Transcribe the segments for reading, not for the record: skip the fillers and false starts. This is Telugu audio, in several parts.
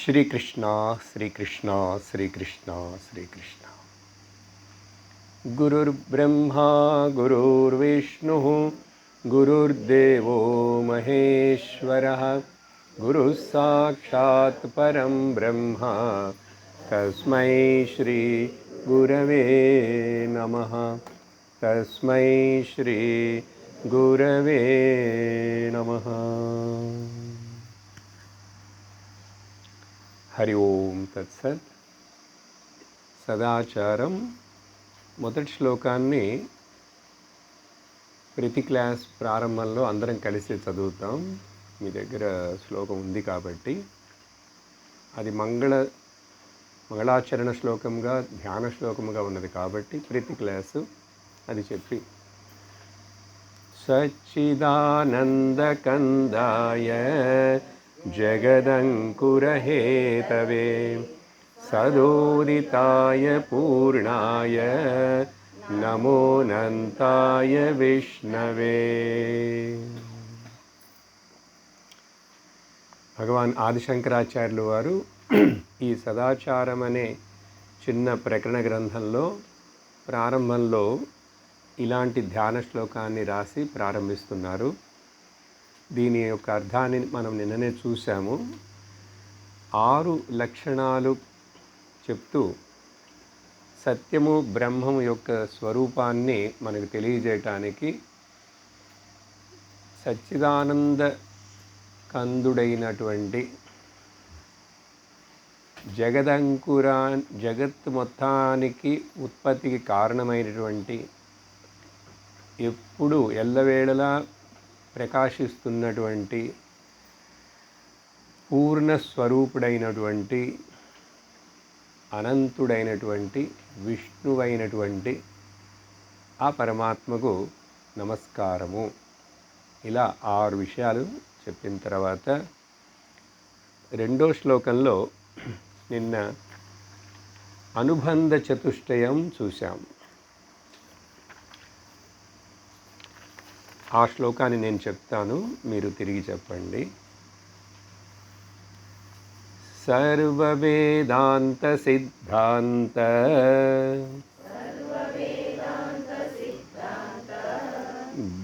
శ్రీకృష్ణ శ్రీకృష్ణ శ్రీకృష్ణ శ్రీకృష్ణ. గురుర్బ్రహ్మా గురుర్విష్ణు గురుర్దేవో మహేశ్వరః. గురుః సాక్షాత్ పరం బ్రహ్మ తస్మై శ్రీ గురవే నమః. తస్మై శ్రీ గురవే నమః. హరి ఓం తత్సత్. సదాచారం మొదటి శ్లోకాన్ని ప్రతి క్లాస్ ప్రారంభంలో అందరం కలిసి చదువుతాం. మీ దగ్గర శ్లోకం ఉంది కాబట్టి అది మంగళాచరణ శ్లోకంగా ధ్యాన శ్లోకముగా ఉన్నది కాబట్టి ప్రతి క్లాసు అది చెప్పి సచ్చిదానందకందాయ జగదంకురహేతవే సదోదితాయ పూర్ణాయ నమోనంతాయ విష్ణవే. భగవాన్ ఆదిశంకరాచార్యులు వారు ఈ సదాచారం అనే చిన్న ప్రకరణ గ్రంథంలో ప్రారంభంలో ఇలాంటి ధ్యాన శ్లోకాన్ని రాసి ప్రారంభిస్తున్నారు. దీని యొక్క అర్థాన్ని మనం నిన్ననే చూసాము. 6 లక్షణాలు చెప్తూ సత్యము బ్రహ్మము యొక్క స్వరూపాన్ని మనకు తెలియజేయటానికి సచ్చిదానంద కందుడైనటువంటి జగత్ మొత్తానికి ఉత్పత్తికి కారణమైనటువంటి ఎప్పుడు ఎల్లవేళలా ప్రకాశిస్తున్నటువంటి పూర్ణస్వరూపుడైనటువంటి అనంతుడైనటువంటి విష్ణువైనటువంటి ఆ పరమాత్మకు నమస్కారము. ఇలా 6 విషయాలు చెప్పిన తర్వాత రెండో శ్లోకంలో నిన్న అనుబంధ చతుష్టయం చూశాం. ఆ శ్లోకాన్ని నేను చెప్తాను, మీరు తిరిగి చెప్పండి. సర్వవేదాంత సిద్ధాంత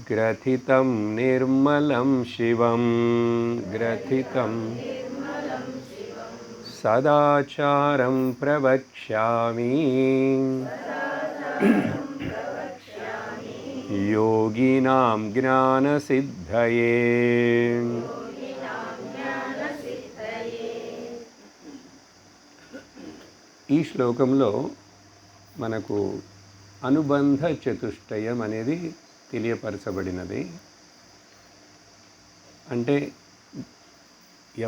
గ్రథితం నిర్మలం శివం గ్రథితం సదాచారం ప్రవక్ష్యామి యోగినాం జ్ఞానసిద్ధయే. ఈ శ్లోకంలో మనకు అనుబంధ చతుష్టయం అనేది తెలియపరచబడినది. అంటే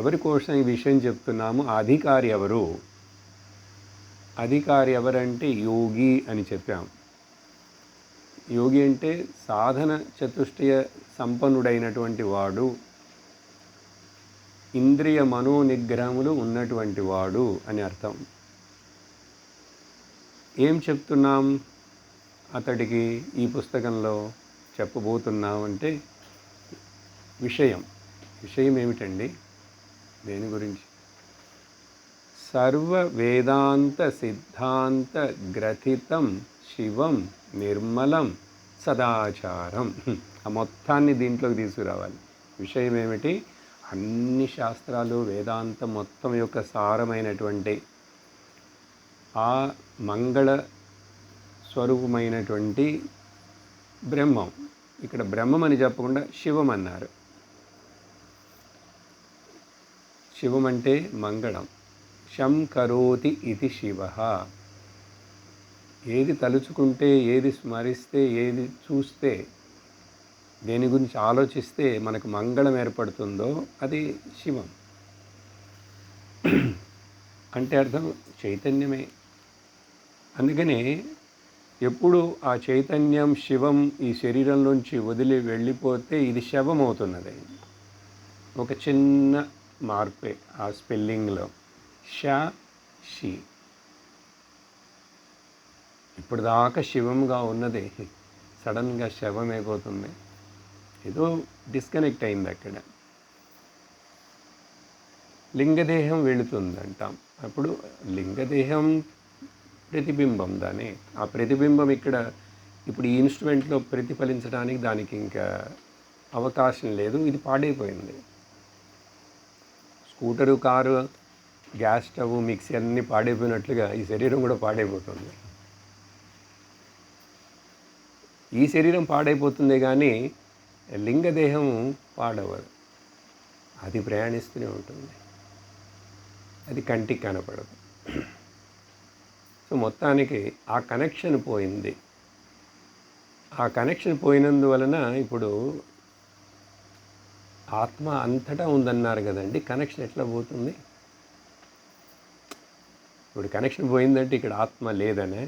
ఎవరి కోసం ఈ విషయం చెప్తున్నాము? అధికారి ఎవరు? అధికారి ఎవరంటే యోగి అని చెప్పాం. యోగి అంటే సాధన చతుష్టయ సంపన్నుడైనటువంటి వాడు, ఇంద్రియ మనోనిగ్రహములు ఉన్నటువంటి వాడు అని అర్థం. ఏం చెప్తున్నాం అతడికి ఈ పుస్తకంలో చెప్పబోతున్నాం అంటే విషయం ఏమిటండి? దేని గురించి? సర్వ వేదాంత సిద్ధాంత గ్రథితం శివం నిర్మలం సదాచారం. ఆ మొత్తాన్ని దీంట్లోకి తీసుకురావాలి. విషయం ఏమిటి? అన్ని శాస్త్రాలు వేదాంతం మొత్తం యొక్క సారమైనటువంటి ఆ మంగళ స్వరూపమైనటువంటి బ్రహ్మం. ఇక్కడ బ్రహ్మం అని చెప్పకుండా శివం అన్నారు. శివం అంటే మంగళం. శం కరోతి ఇది శివ. ఏది తలుచుకుంటే, ఏది స్మరిస్తే, ఏది చూస్తే, దేని గురించి ఆలోచిస్తే మనకు మంగళం ఏర్పడుతుందో అది శివం. అంటే అర్థం చైతన్యమే. అందుకనే ఎప్పుడు ఆ చైతన్యం శివం ఈ శరీరంలోంచి వదిలి వెళ్ళిపోతే ఇది శవం అవుతున్నది. ఒక చిన్న మార్పే ఆ స్పెల్లింగ్లో. ష షి. ఇప్పుడు దాకా శివంగా ఉన్నది సడన్గా శవమైపోతుంది. ఏదో డిస్కనెక్ట్ అయింది అక్కడ. లింగదేహం వెళుతుందంటాం. అప్పుడు లింగదేహం ప్రతిబింబం దాని. ఆ ప్రతిబింబం ఇక్కడ ఇప్పుడు ఈ ఇన్స్ట్రుమెంట్లో ప్రతిఫలించడానికి దానికి ఇంకా అవకాశం లేదు. ఇది పాడైపోయింది. Scooter, car, gas stove, mixie అన్నీ పాడైపోయినట్లుగా ఈ శరీరం కూడా పాడైపోతుంది. ఈ శరీరం పాడైపోతుంది కానీ లింగదేహం పాడవదు. అది ప్రయాణిస్తూనే ఉంటుంది. అది కంటికి కనపడదు. సో మొత్తానికి ఆ కనెక్షన్ పోయింది. ఆ కనెక్షన్ పోయినందువలన ఇప్పుడు ఆత్మ అంతటా ఉందన్నారు కదండి, కనెక్షన్ ఎట్లా పోతుంది? ఇప్పుడు కనెక్షన్ పోయిందంటే ఇక్కడ ఆత్మ లేదనే.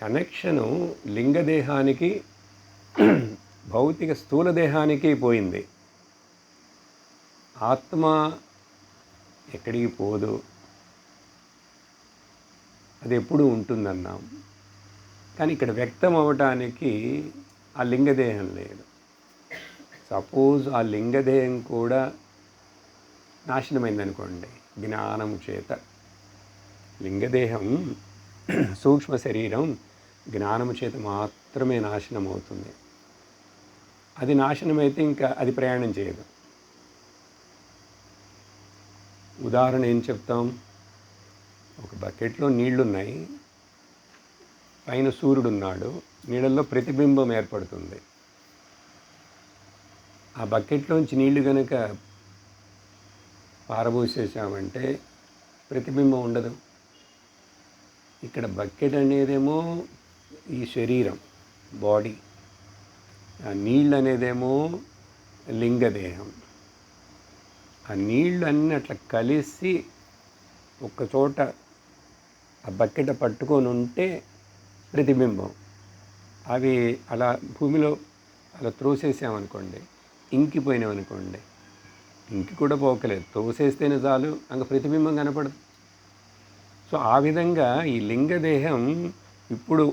కనెక్షను లింగదేహానికి భౌతిక స్థూల దేహానికి పోయింది. ఆత్మ ఎక్కడికి పోదు, అది ఎప్పుడు ఉంటుందన్నాం. కానీ ఇక్కడ వ్యక్తం అవ్వటానికి ఆ లింగదేహం లేదు. సపోజ్ ఆ లింగదేహం కూడా నాశనమైందనుకోండి జ్ఞానం చేత. లింగదేహం సూక్ష్మ శరీరం జ్ఞానము చేత మాత్రమే నాశనం అవుతుంది. అది నాశనమైతే ఇంకా అది ప్రయాణం చేయదు. ఉదాహరణ ఏం చెప్తాం? ఒక బకెట్లో నీళ్లున్నాయి, పైన సూర్యుడు ఉన్నాడు, నీళ్ళల్లో ప్రతిబింబం ఏర్పడుతుంది. ఆ బకెట్లోంచి నీళ్లు కనుక పారబోసేసామంటే ప్రతిబింబం ఉండదు. ఇక్కడ బకెట్ అనేదేమో ఈ శరీరం, బాడీ, ఆ నీళ్ళు అనేదేమో లింగదేహం. ఆ నీళ్ళు అన్నీ అట్లా కలిసి ఒక్కచోట ఆ బకెట్ పట్టుకొని ఉంటే ప్రతిబింబం. అవి అలా భూమిలో అలా త్రోసేసామనుకోండి, ఇంకిపోయినామనుకోండి, ఇంకి కూడా పోకలేదు, తోసేస్తేనే చాలు, అంక ప్రతిబింబం కనపడదు. సో ఆ విధంగా ఈ లింగదేహం ఇప్పుడు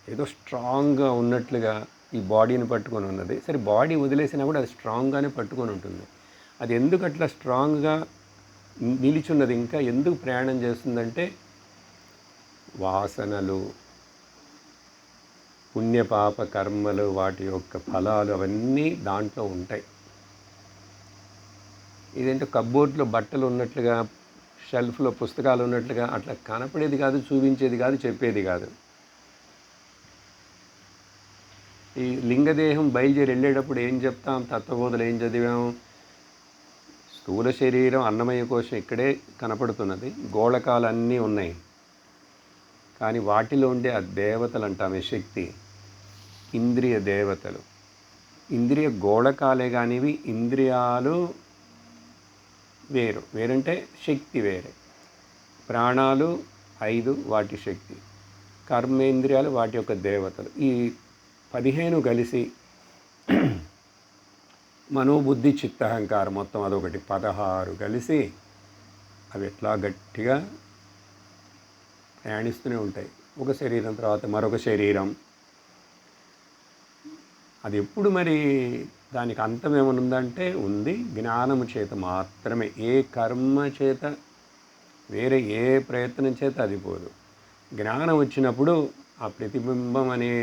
ఏదో స్ట్రాంగ్గా ఉన్నట్లుగా ఈ బాడీని పట్టుకొని ఉన్నది. సరే, బాడీ వదిలేసినా కూడా అది స్ట్రాంగ్గానే పట్టుకొని ఉంటుంది. అది ఎందుకు అట్లా స్ట్రాంగ్గా నిలిచున్నది, ఇంకా ఎందుకు ప్రయాణం చేస్తుందంటే వాసనలు, పుణ్యపాప కర్మలు, వాటి యొక్క ఫలాలు అవన్నీ దాంట్లో ఉంటాయి. ఇదేంటో కబ్బోర్డ్లో బట్టలు ఉన్నట్లుగా, షెల్ఫ్లో పుస్తకాలు ఉన్నట్లుగా అట్లా కనపడేది కాదు, చూపించేది కాదు, చెప్పేది కాదు. ఈ లింగదేహం బయలుదేరి వెళ్ళేటప్పుడు ఏం చెప్తాం? తత్వబోధలు ఏం చదివాం? స్థూల శరీరం, అన్నమయ కోశం ఇక్కడే కనపడుతున్నది, గోళకాలు అన్నీ ఉన్నాయి. కానీ వాటిలో ఉండే ఆ దేవతలు అంటామే, శక్తి, ఇంద్రియ దేవతలు. ఇంద్రియ గోళకాలే కానివి, ఇంద్రియాలు వేరు. వేరంటే శక్తి వేరే. ప్రాణాలు 5 వాటి శక్తి, కర్మేంద్రియాలు వాటి యొక్క దేవతలు. ఈ 15 కలిసి మనోబుద్ధి చిత్తహంకారం మొత్తం అదొకటి 16 కలిసి అవి ఎట్లా గట్టిగా ప్రయాణిస్తూనే ఉంటాయి. ఒక శరీరం తర్వాత మరొక శరీరం. అది ఎప్పుడు మరి దానికి అంతం ఏమైనా ఉందంటే ఉంది, జ్ఞానము చేత మాత్రమే. ఏ కర్మ చేత, వేరే ఏ ప్రయత్నం చేత అది పోదు. జ్ఞానం వచ్చినప్పుడు ఆ ప్రతిబింబం అనే,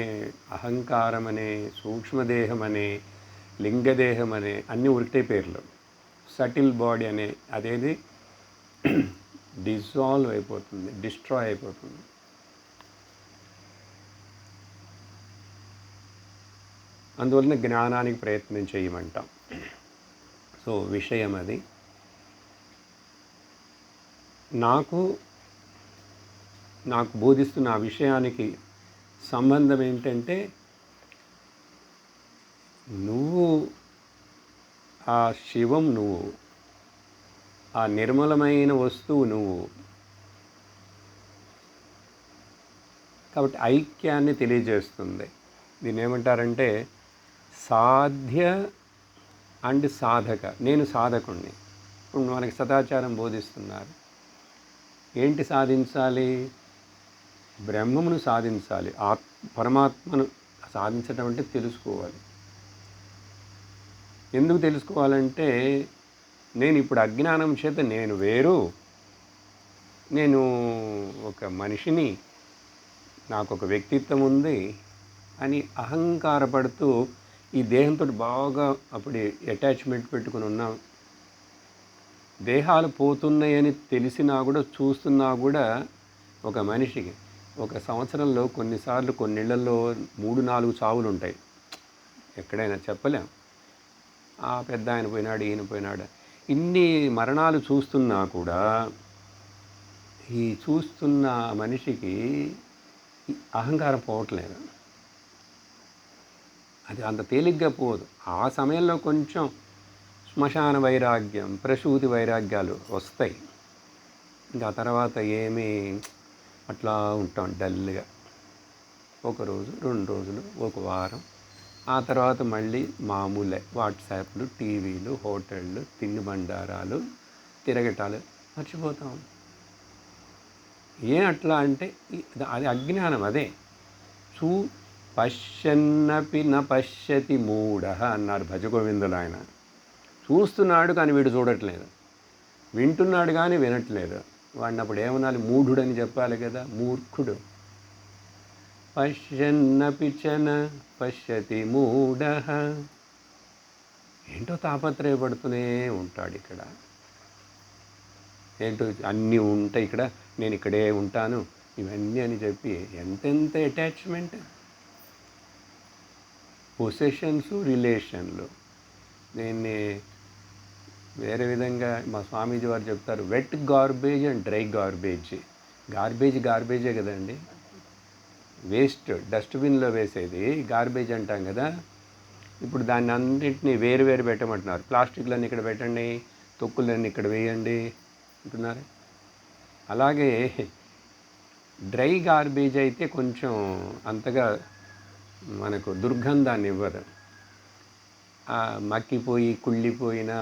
అహంకారం అనే, సూక్ష్మదేహం అనే, లింగదేహం అనే అన్నీ ఉరికే పేర్లు. సటిల్ బాడీ అనే అదేది డిజాల్వ్ అయిపోతుంది, డిస్ట్రాయ్ అయిపోతుంది. అందువలన జ్ఞానానికి ప్రయత్నం చేయమంటాం. సో విషయం అది. నాకు బోధిస్తున్న ఆ విషయానికి సంబంధం ఏంటంటే, నువ్వు ఆ శివం, నువ్వు ఆ నిర్మలమైన వస్తువు నువ్వు. కాబట్టి ఐక్యాన్ని తెలియజేస్తుంది. దీన్ని ఏమంటారంటే సాధ్య అండ్ సాధక. నేను సాధకుణ్ణి. ఇప్పుడు మనకి సదాచారం బోధిస్తున్నారు. ఏంటి సాధించాలి? బ్రహ్మమును సాధించాలి. పరమాత్మను సాధించడం అంటే తెలుసుకోవాలి. ఎందుకు తెలుసుకోవాలంటే నేను ఇప్పుడు అజ్ఞానం చేత నేను వేరు, నేను ఒక మనిషిని, నాకు ఒక వ్యక్తిత్వం ఉంది అని అహంకారపడుతూ ఈ దేహంతో బాగా అప్పుడు అటాచ్మెంట్ పెట్టుకుని ఉన్నాం. దేహాలు పోతున్నాయని తెలిసినా కూడా, చూస్తున్నా కూడా ఒక మనిషికి ఒక సంవత్సరంలో కొన్నిసార్లు కొన్నిళ్లలో 3-4 చావులు ఉంటాయి. ఎక్కడైనా చెప్పలేం. ఆ పెద్ద ఆయన పోయినాడు, ఈయన పోయినాడు, ఇన్ని మరణాలు చూస్తున్నా కూడా ఈ చూస్తున్న మనిషికి అహంకారం పోవట్లేదు. అది అంత తేలిగ్గా పోదు. ఆ సమయంలో కొంచెం శ్మశాన వైరాగ్యం, ప్రసూతి వైరాగ్యాలు వస్తాయి. ఇంకా తర్వాత ఏమీ అట్లా ఉంటాం డల్గా. ఒకరోజు, 2 రోజులు, ఒక వారం, ఆ తర్వాత మళ్ళీ మామూలే. వాట్సాప్లు, టీవీలు, హోటళ్ళు, తినుబండారాలు, తిరగటాలు మర్చిపోతాం. అట్లా అంటే అది అజ్ఞానం. అదే పశ్యన్నపి న పశ్యతి మూఢ అన్నారు భజగోవిందులు ఆయన. చూస్తున్నాడు కానీ వీడు చూడట్లేదు, వింటున్నాడు కానీ వినట్లేదు. వాడిని అప్పుడు ఏమనాలి? మూఢుడని చెప్పాలి కదా, మూర్ఖుడు. పశ్యన్నపి చన పశ్యతి మూఢ. ఏంటో తాపత్రయపడుతూనే ఉంటాడు ఇక్కడ. ఏంటో అన్నీ ఉంటాయి ఇక్కడ, నేను ఇక్కడే ఉంటాను, ఇవన్నీ అని చెప్పి ఎంతెంత అటాచ్మెంట్. పొసెషన్స్, రిలేషన్లు. దీన్ని వేరే విధంగా మా స్వామీజీ వారు చెప్తారు, wet garbage and dry garbage. గార్బేజే కదండి, వేస్ట్ డస్ట్బిన్లో వేసేది గార్బేజ్ అంటాం కదా. ఇప్పుడు దాన్ని అన్నింటినీ వేరు వేరు పెట్టమంటున్నారు. ప్లాస్టిక్లన్నీ ఇక్కడ పెట్టండి, తొక్కులన్నీ ఇక్కడ వేయండి అంటున్నారు. అలాగే డ్రై గార్బేజ్ అయితే కొంచెం అంతగా మనకు దుర్గంధాన్ని ఇవ్వదు. మక్కిపోయి కుళ్ళిపోయిన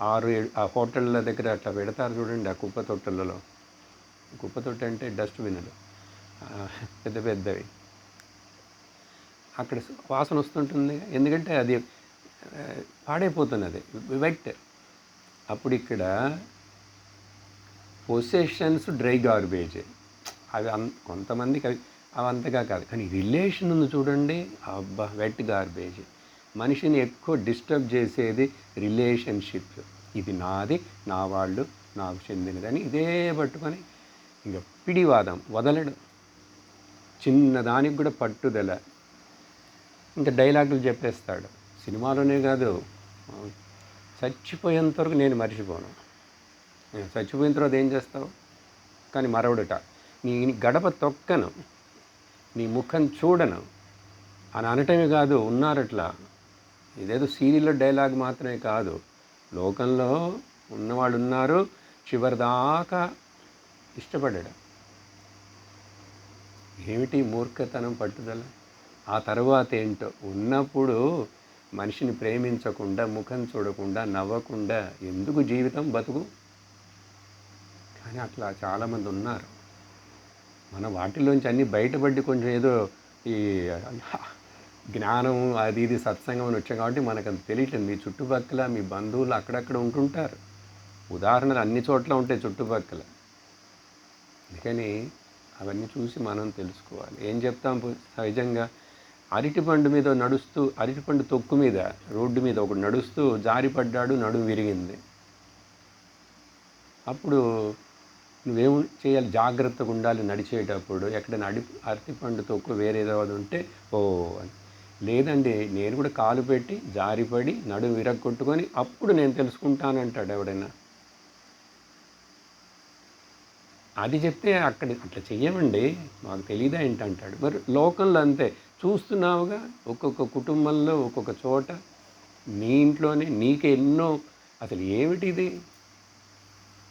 6-7 ఆ హోటళ్ళ దగ్గర అట్లా పెడతారు చూడండి, ఆ కుప్ప తొట్టెలలో. కుప్ప తొట్టె అంటే డస్ట్బిన్లు పెద్ద పెద్దవి. అక్కడ వాసన వస్తుంటుంది, ఎందుకంటే అది పాడైపోతున్నది, వెట్. అప్పుడు ఇక్కడ పొసెషన్స్ డ్రై గార్బేజ్. అవి కొంతమందికి అవి అంతగా కాదు, కానీ రిలేషన్ ఉంది చూడండి, అబ్బా వెట్ గార్బేజ్. మనిషిని ఎక్కువ డిస్టర్బ్ చేసేది రిలేషన్షిప్. ఇది నాది, నా వాళ్ళు, నాకు చెందినదని ఇదే పట్టుకొని ఇంకా పిడివాదం వదలడు. చిన్నదానికి కూడా పట్టుదల. ఇంకా డైలాగులు చెప్పేస్తాడు. సినిమాలోనే కాదు, చచ్చిపోయేంత వరకు నేను మర్చిపోను. చచ్చిపోయిన తర్వాత ఏం చేస్తావు? కానీ మరవడుట. నీ గడప తొక్కను, నీ ముఖం చూడను అని అనటమే కాదు, ఉన్నారట్లా. ఇదేదో సీరియల్లో డైలాగ్ మాత్రమే కాదు, లోకంలో ఉన్నవాళ్ళు ఉన్నారు. చివరిదాకా ఇష్టపడ్డాడు. ఏమిటి మూర్ఖతనం, పట్టుదల? ఆ తర్వాత ఏంటో. ఉన్నప్పుడు మనిషిని ప్రేమించకుండా, ముఖం చూడకుండా, నవ్వకుండా ఎందుకు జీవితం బతుకు? కానీ అట్లా చాలామంది ఉన్నారు. మన వాటిలోంచి అన్నీ బయటపడి కొంచెం ఏదో ఈ జ్ఞానం అది ఇది సత్సంగం అని వచ్చాం కాబట్టి మనకు అంత తెలియట్లేదు. మీ చుట్టుపక్కల మీ బంధువులు అక్కడక్కడ ఉంటుంటారు. ఉదాహరణలు అన్ని చోట్ల ఉంటాయి చుట్టుపక్కల. అందుకని అవన్నీ చూసి మనం తెలుసుకోవాలి. ఏం చెప్తాం సహజంగా? అరటిపండు మీద నడుస్తూ, అరటిపండు తొక్కు మీద రోడ్డు మీద ఒకడు నడుస్తూ జారిపడ్డాడు, నడుము విరిగింది. అప్పుడు నువ్వేం చేయాలి? జాగ్రత్తగా ఉండాలి నడిచేటప్పుడు. ఎక్కడైనా అరటిపండు తొక్కు వేరేదో ఉంటే ఓ అని. లేదండి, నేను కూడా కాలు పెట్టి జారిపడి నడుము విరగొట్టుకొని అప్పుడు నేను తెలుసుకుంటానంటాడు ఎవడైనా. అది చెప్తే అక్కడ అట్లా చెయ్యమండి, మాకు తెలియదా ఏంటంటాడు. మరి లోకంలో అంతే చూస్తున్నావుగా, ఒక్కొక్క కుటుంబంలో ఒక్కొక్క చోట, నీ ఇంట్లోనే నీకు ఎన్నో. అసలు ఏమిటిది?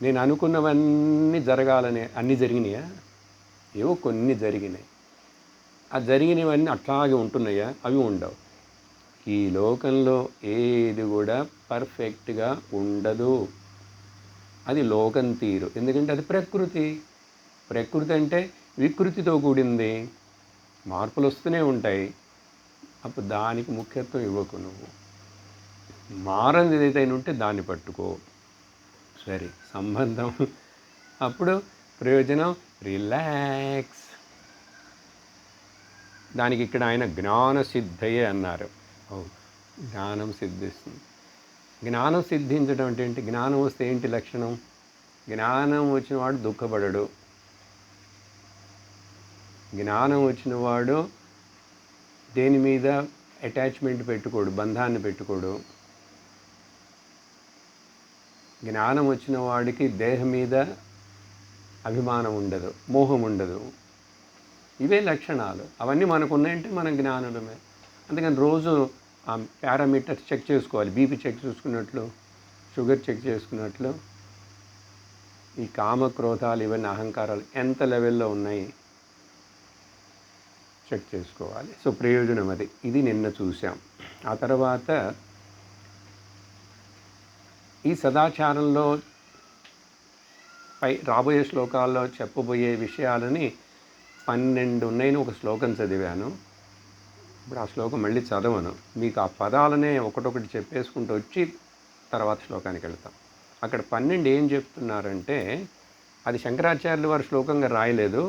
నేను అనుకున్నవన్నీ జరగాలని అన్నీ జరిగినాయా? ఏవో కొన్ని జరిగినాయి. ఆ జరిగినవన్నీ అట్లాగే ఉంటున్నాయా? అవి ఉండవు. ఈ లోకంలో ఏది కూడా పర్ఫెక్ట్గా ఉండదు. అది లోకం తీరు. ఎందుకంటే అది ప్రకృతి. ప్రకృతి అంటే వికృతితో కూడింది, మార్పులు వస్తూనే ఉంటాయి. అప్పుడు దానికి ముఖ్యత్వం ఇవ్వకు. నువ్వు మారంది ఏదైతే ఉంటే దాన్ని పట్టుకో. సరే సంబంధం. అప్పుడు ప్రయోజనం రిలాక్స్. దానికి ఇక్కడ ఆయన జ్ఞాన సిద్ధయే అన్నారు. జ్ఞానం సిద్ధిస్తుంది. జ్ఞానం సిద్ధించడం అంటే ఏంటి? జ్ఞానం వస్తే ఏంటి లక్షణం? జ్ఞానం వచ్చిన వాడు దుఃఖపడడు. జ్ఞానం వచ్చిన వాడు దేని మీద అటాచ్మెంట్ పెట్టుకోడు, బంధాన్ని పెట్టుకోడు. జ్ఞానం వచ్చిన వాడికి దేహం మీద అభిమానం ఉండదు, మోహం ఉండదు. ఇవే లక్షణాలు. అవన్నీ మనకు ఉన్నాయంటే మనం జ్ఞానులమే. అందుకని రోజు ఆ పారామీటర్స్ చెక్ చేసుకోవాలి. బీపీ చెక్ చేసుకున్నట్లు, షుగర్ చెక్ చేసుకున్నట్లు ఈ కామక్రోధాలు ఇవన్నీ అహంకారాలు ఎంత లెవెల్లో ఉన్నాయి చెక్ చేసుకోవాలి. సో ప్రయోజనం అది. ఇది నిన్న చూసాం. ఆ తర్వాత ఈ సదాచారంలో రాబోయే శ్లోకాల్లో చెప్పబోయే విషయాలని 12 ఉన్నాయని ఒక శ్లోకం చదివాను. ఇప్పుడు ఆ శ్లోకం మళ్ళీ చదవను. మీకు ఆ పదాలనే ఒకటొకటి చెప్పేసుకుంటూ వచ్చి తర్వాత శ్లోకానికి వెళ్తాం. అక్కడ 12 ఏం చెప్తున్నారంటే, అది శంకరాచార్యులు వారు శ్లోకంగా రాయలేదు,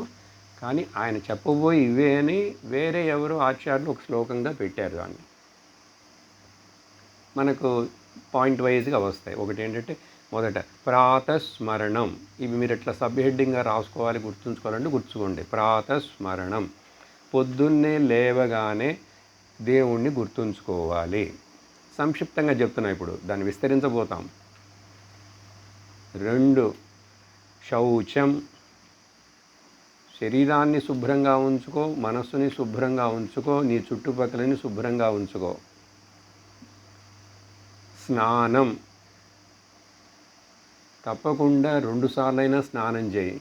కానీ ఆయన చెప్పబోయి ఇవే అని వేరే ఎవరో ఆచార్యులు ఒక శ్లోకంగా పెట్టారు. దాన్ని మనకు పాయింట్ వైజ్గా వస్తాయి. ఒకటి ఏంటంటే, మొదట ప్రాతస్మరణం. ఇవి మీరు ఎట్లా సబ్ హెడ్డింగ్గా రాసుకోవాలి, గుర్తుంచుకోవాలంటే గుర్తుకోండి. ప్రాతస్మరణం, పొద్దున్నే లేవగానే దేవుణ్ణి గుర్తుంచుకోవాలి. సంక్షిప్తంగా చెప్తున్నా, ఇప్పుడు దాన్ని విస్తరించబోతాం. 2 శౌచం, శరీరాన్ని శుభ్రంగా ఉంచుకో, మనస్సుని శుభ్రంగా ఉంచుకో, నీ చుట్టుపక్కలని శుభ్రంగా ఉంచుకో. స్నానం, తప్పకుండా 2 సార్లైనా స్నానం చేయి,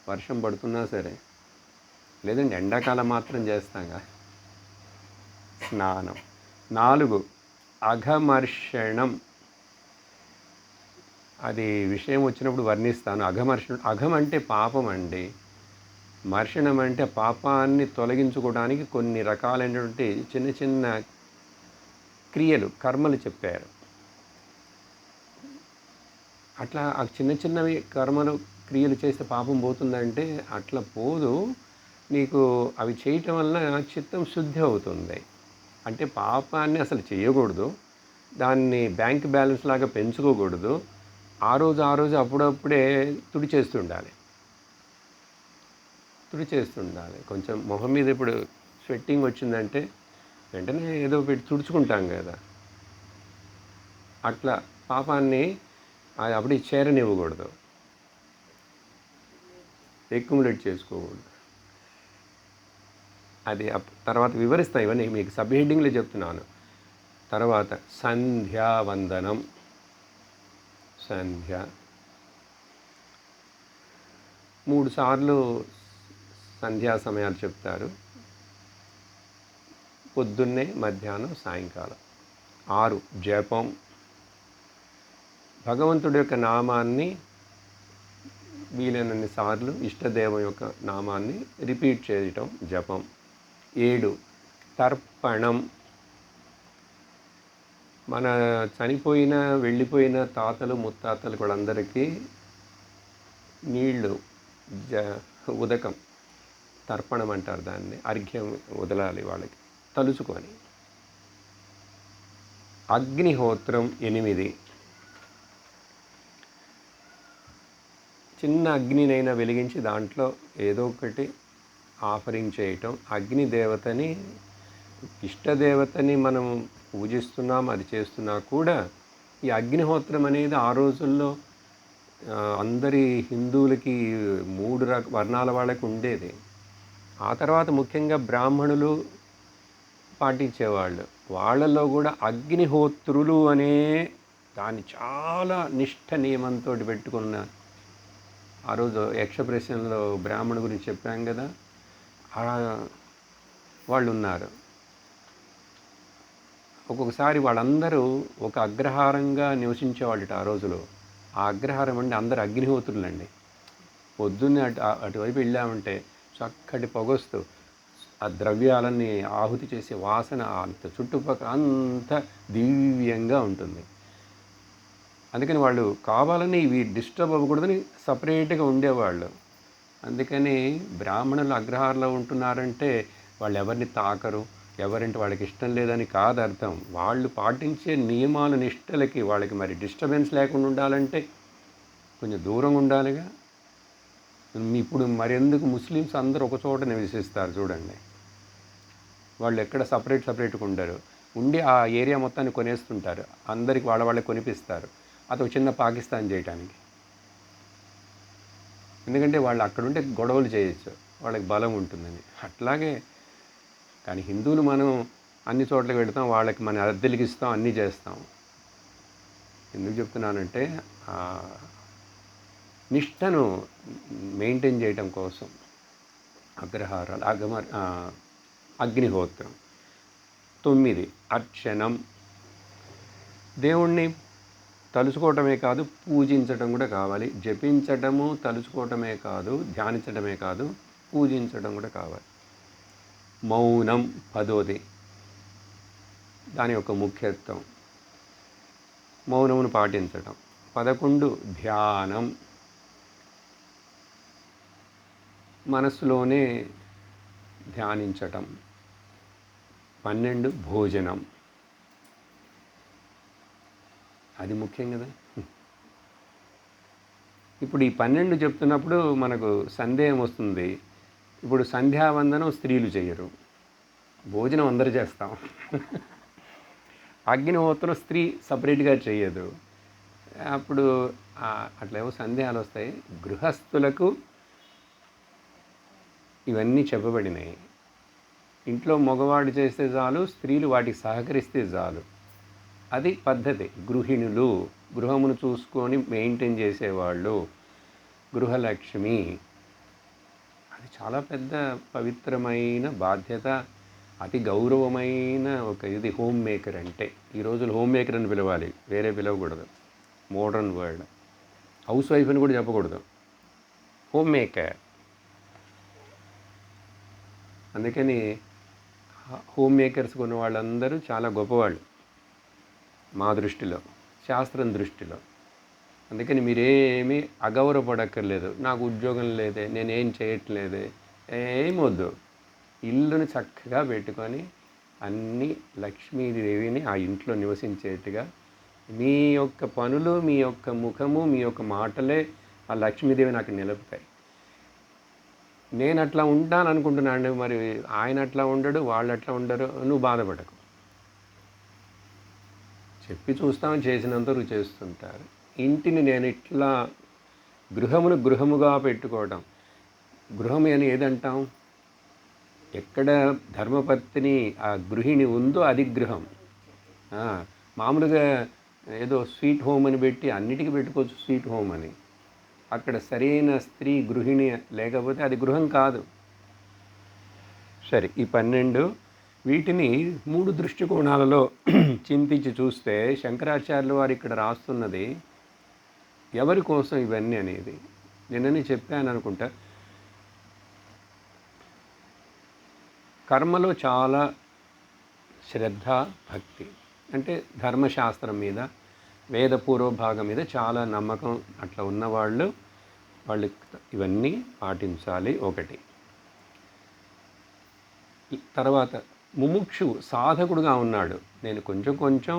వర్షం పడుతున్నా సరే. లేదండి ఎండాకాలం మాత్రం చేస్తాగా స్నానం. 4 అఘమర్షణం. అది విషయం వచ్చినప్పుడు వర్ణిస్తాను. అఘం అంటే పాపం అండి. మర్షణం అంటే పాపాన్ని తొలగించుకోవడానికి కొన్ని రకాలైనటువంటి చిన్న చిన్న క్రియలు, కర్మలు చెప్పారు. అట్లా ఆ చిన్న చిన్నవి కర్మలు, క్రియలు చేస్తే పాపం పోతుందంటే అట్లా పోదు. నీకు అవి చేయటం వల్ల చిత్తం శుద్ధి అవుతుంది. అంటే పాపాన్ని అసలు చేయకూడదు, దాన్ని బ్యాంక్ బ్యాలెన్స్ లాగా పెంచుకోకూడదు. ఆ రోజు అప్పుడప్పుడే తుడిచేస్తుండాలి. కొంచెం మొహం మీద ఇప్పుడు స్వెట్టింగ్ వచ్చిందంటే వెంటనే ఏదో పెట్టి తుడుచుకుంటాం కదా, అట్లా పాపాన్ని అప్పుడు చేరనివ్వకూడదు, ఎక్యుములేట్ చేసుకోకూడదు. అది తర్వాత వివరిస్తా. ఇవన్నీ మీకు సబ్ హెడ్డింగ్లో చెప్తున్నాను. తర్వాత సంధ్యావందనం. సంధ్య 3 సార్లు సంధ్యా సమయాలు చెప్తారు. పొద్దున్నే, మధ్యాహ్నం, సాయంకాలం. 6 జపం, భగవంతుడి యొక్క నామాన్ని వీలైనన్ని సార్లు, ఇష్టదేవం యొక్క నామాన్ని రిపీట్ చేయటం జపం. 7 తర్పణం. మన చనిపోయిన, వెళ్ళిపోయిన తాతలు, ముత్తాతలు వాళ్ళందరికీ నీళ్ళు ఉదకం, తర్పణం అంటారు దాన్ని. అర్ఘ్యం వదలాలి వాళ్ళకి తలుచుకొని. అగ్నిహోత్రం 8. చిన్న అగ్నినైనా వెలిగించి దాంట్లో ఏదో ఒకటి ఆఫరింగ్ చేయటం. అగ్నిదేవతని, ఇష్టదేవతని మనం పూజిస్తున్నాం, అది చేస్తున్నా కూడా ఈ అగ్నిహోత్రం అనేది ఆ రోజుల్లో అందరి హిందువులకి 3 వర్ణాల వాళ్ళకి ఉండేది. ఆ తర్వాత ముఖ్యంగా బ్రాహ్మణులు పాటించేవాళ్ళు. వాళ్ళల్లో కూడా అగ్నిహోత్రులు అనే దాన్ని చాలా నిష్ఠ నియమంతో పెట్టుకున్న, ఆ రోజు యక్షప్రశ్నలో బ్రాహ్మణు గురించి చెప్పాం కదా, వాళ్ళు ఉన్నారు. ఒక్కొక్కసారి వాళ్ళందరూ ఒక అగ్రహారంగా నివసించేవాళ్ళట ఆ రోజులో. ఆ అగ్రహారం అంటే అందరు అగ్నిహోత్రులండి. పొద్దున్నే అటువైపు వెళ్ళామంటే చక్కటి పొగొస్తూ ఆ ద్రవ్యాలన్నీ ఆహుతి చేసే వాసన అంత చుట్టుపక్కల అంత దివ్యంగా ఉంటుంది. అందుకని వాళ్ళు కావాలని ఇవి డిస్టర్బ్ అవ్వకూడదని సపరేట్గా ఉండేవాళ్ళు. అందుకని బ్రాహ్మణులు అగ్రహారంలో ఉంటున్నారంటే వాళ్ళు ఎవరిని తాకరు, ఎవరంటే వాళ్ళకి ఇష్టం లేదని కాదు అర్థం. వాళ్ళు పాటించే నియమాలు నిష్టలకి వాళ్ళకి మరి డిస్టర్బెన్స్ లేకుండా ఉండాలంటే కొంచెం దూరంగా ఉండాలిగా. ఇప్పుడు మరెందుకు ముస్లిమ్స్ అందరూ ఒక చోట నివసిస్తారు చూడండి. వాళ్ళు ఎక్కడ సపరేట్గా ఉండరు. ఉండి ఆ ఏరియా మొత్తాన్ని కొనేస్తుంటారు. అందరికి వాళ్ళే కొనిపిస్తారు. అదొక చిన్న పాకిస్తాన్ చేయటానికి. ఎందుకంటే వాళ్ళు అక్కడుంటే గొడవలు చేయొచ్చు, వాళ్ళకి బలం ఉంటుందని. అట్లాగే కానీ హిందువులు మనం అన్ని చోట్లకి పెడతాం, వాళ్ళకి మన అద్దెలకి ఇస్తాం, అన్నీ చేస్తాం. ఎందుకు చెప్తున్నానంటే నిష్టను మెయింటైన్ చేయటం కోసం అగ్రహారాలు అగ్నిహోత్రం. 9 అర్చనం. దేవుణ్ణి తలుచుకోవటమే కాదు, పూజించటం కూడా కావాలి. జపించటము, తలుచుకోవటమే కాదు, ధ్యానించడమే కాదు, పూజించడం కూడా కావాలి. మౌనం 10ది, దాని యొక్క ముఖ్యత్వం. మౌనమును పాటించటం. 11 ధ్యానం, మనస్సులోనే ధ్యానించటం. 12 భోజనం. అది ముఖ్యం కదా. ఇప్పుడు ఈ 12 చెప్తున్నప్పుడు మనకు సందేహం వస్తుంది. ఇప్పుడు సంధ్యావందనం స్త్రీలు చేయరు, భోజనం అందరూ చేస్తాం. అగ్నిహోత్రం స్త్రీ సపరేట్గా చేయదు. అప్పుడు అట్లేవో సందేహాలు వస్తాయి. గృహస్థులకు ఇవన్నీ చెప్పబడినాయి. ఇంట్లో మగవాడు చేస్తే చాలు, స్త్రీలు వాటికి సహకరిస్తే చాలు. అది పద్ధతి. గృహిణులు, గృహమును చూసుకొని మెయింటైన్ చేసేవాళ్ళు, గృహలక్ష్మి. అది చాలా పెద్ద పవిత్రమైన బాధ్యత, అతి గౌరవమైన ఒక ఇది హోమ్ మేకర్ అంటే. ఈ రోజులు హోమ్ మేకర్ అని పిలవాలి, వేరే పిలవకూడదు. Modern word. హౌస్ వైఫ్ అని కూడా చెప్పకూడదు, హోమ్ మేకర్. అందుకని హోమ్ మేకర్స్ ఉన్న వాళ్ళందరూ చాలా గొప్పవాళ్ళు మా దృష్టిలో, శాస్త్రం దృష్టిలో. అందుకని మీరేమీ అగౌరవపడక్కర్లేదు. నాకు ఉద్యోగం లేదే, నేనేం చేయట్లేదే, ఏమొద్దు. ఇల్లుని చక్కగా పెట్టుకొని అన్ని లక్ష్మీదేవిని ఆ ఇంట్లో నివసించేట్టుగా మీ యొక్క పనులు, మీ యొక్క ముఖము, మీ యొక్క మాటలే ఆ లక్ష్మీదేవి నాకు నిలుపుతాయి. నేను అట్లా ఉంటాను అనుకుంటున్నాను, మరి ఆయన అట్లా ఉండడు, వాళ్ళు అట్లా ఉండరు. నువ్వు బాధపడకు. చెప్పి చూస్తామని చేసినంతవరకు చేస్తుంటారు. ఇంటిని నేను ఇట్లా గృహమును గృహముగా పెట్టుకోవడం. గృహం అని ఏదంటాం? ఎక్కడ ధర్మపత్ని ఆ గృహిణి ఉందో అది గృహం. మామూలుగా ఏదో స్వీట్ హోమ్ అని పెట్టి అన్నిటికీ పెట్టుకోవచ్చు స్వీట్ హోమ్ అని. అక్కడ సరైన స్త్రీ గృహిణి లేకపోతే అది గృహం కాదు. సరే, ఈ 12 వీటిని 3 దృష్టికోణాలలో చింతించి చూస్తే శంకరాచార్యులు వారు ఇక్కడ రాస్తున్నది ఎవరి కోసం ఇవన్నీ అనేది నిన్ననే చెప్పాను అనుకుంటా. కర్మలో చాలా శ్రద్ధ, భక్తి, అంటే ధర్మశాస్త్రం మీద, వేద పూర్వభాగం మీద చాలా నమ్మకం అట్లా ఉన్నవాళ్ళు వాళ్ళు ఇవన్నీ పాటించాలి. ఒకటి. తర్వాత ముముక్షు సాధకుడుగా ఉన్నాడు. నేను కొంచెం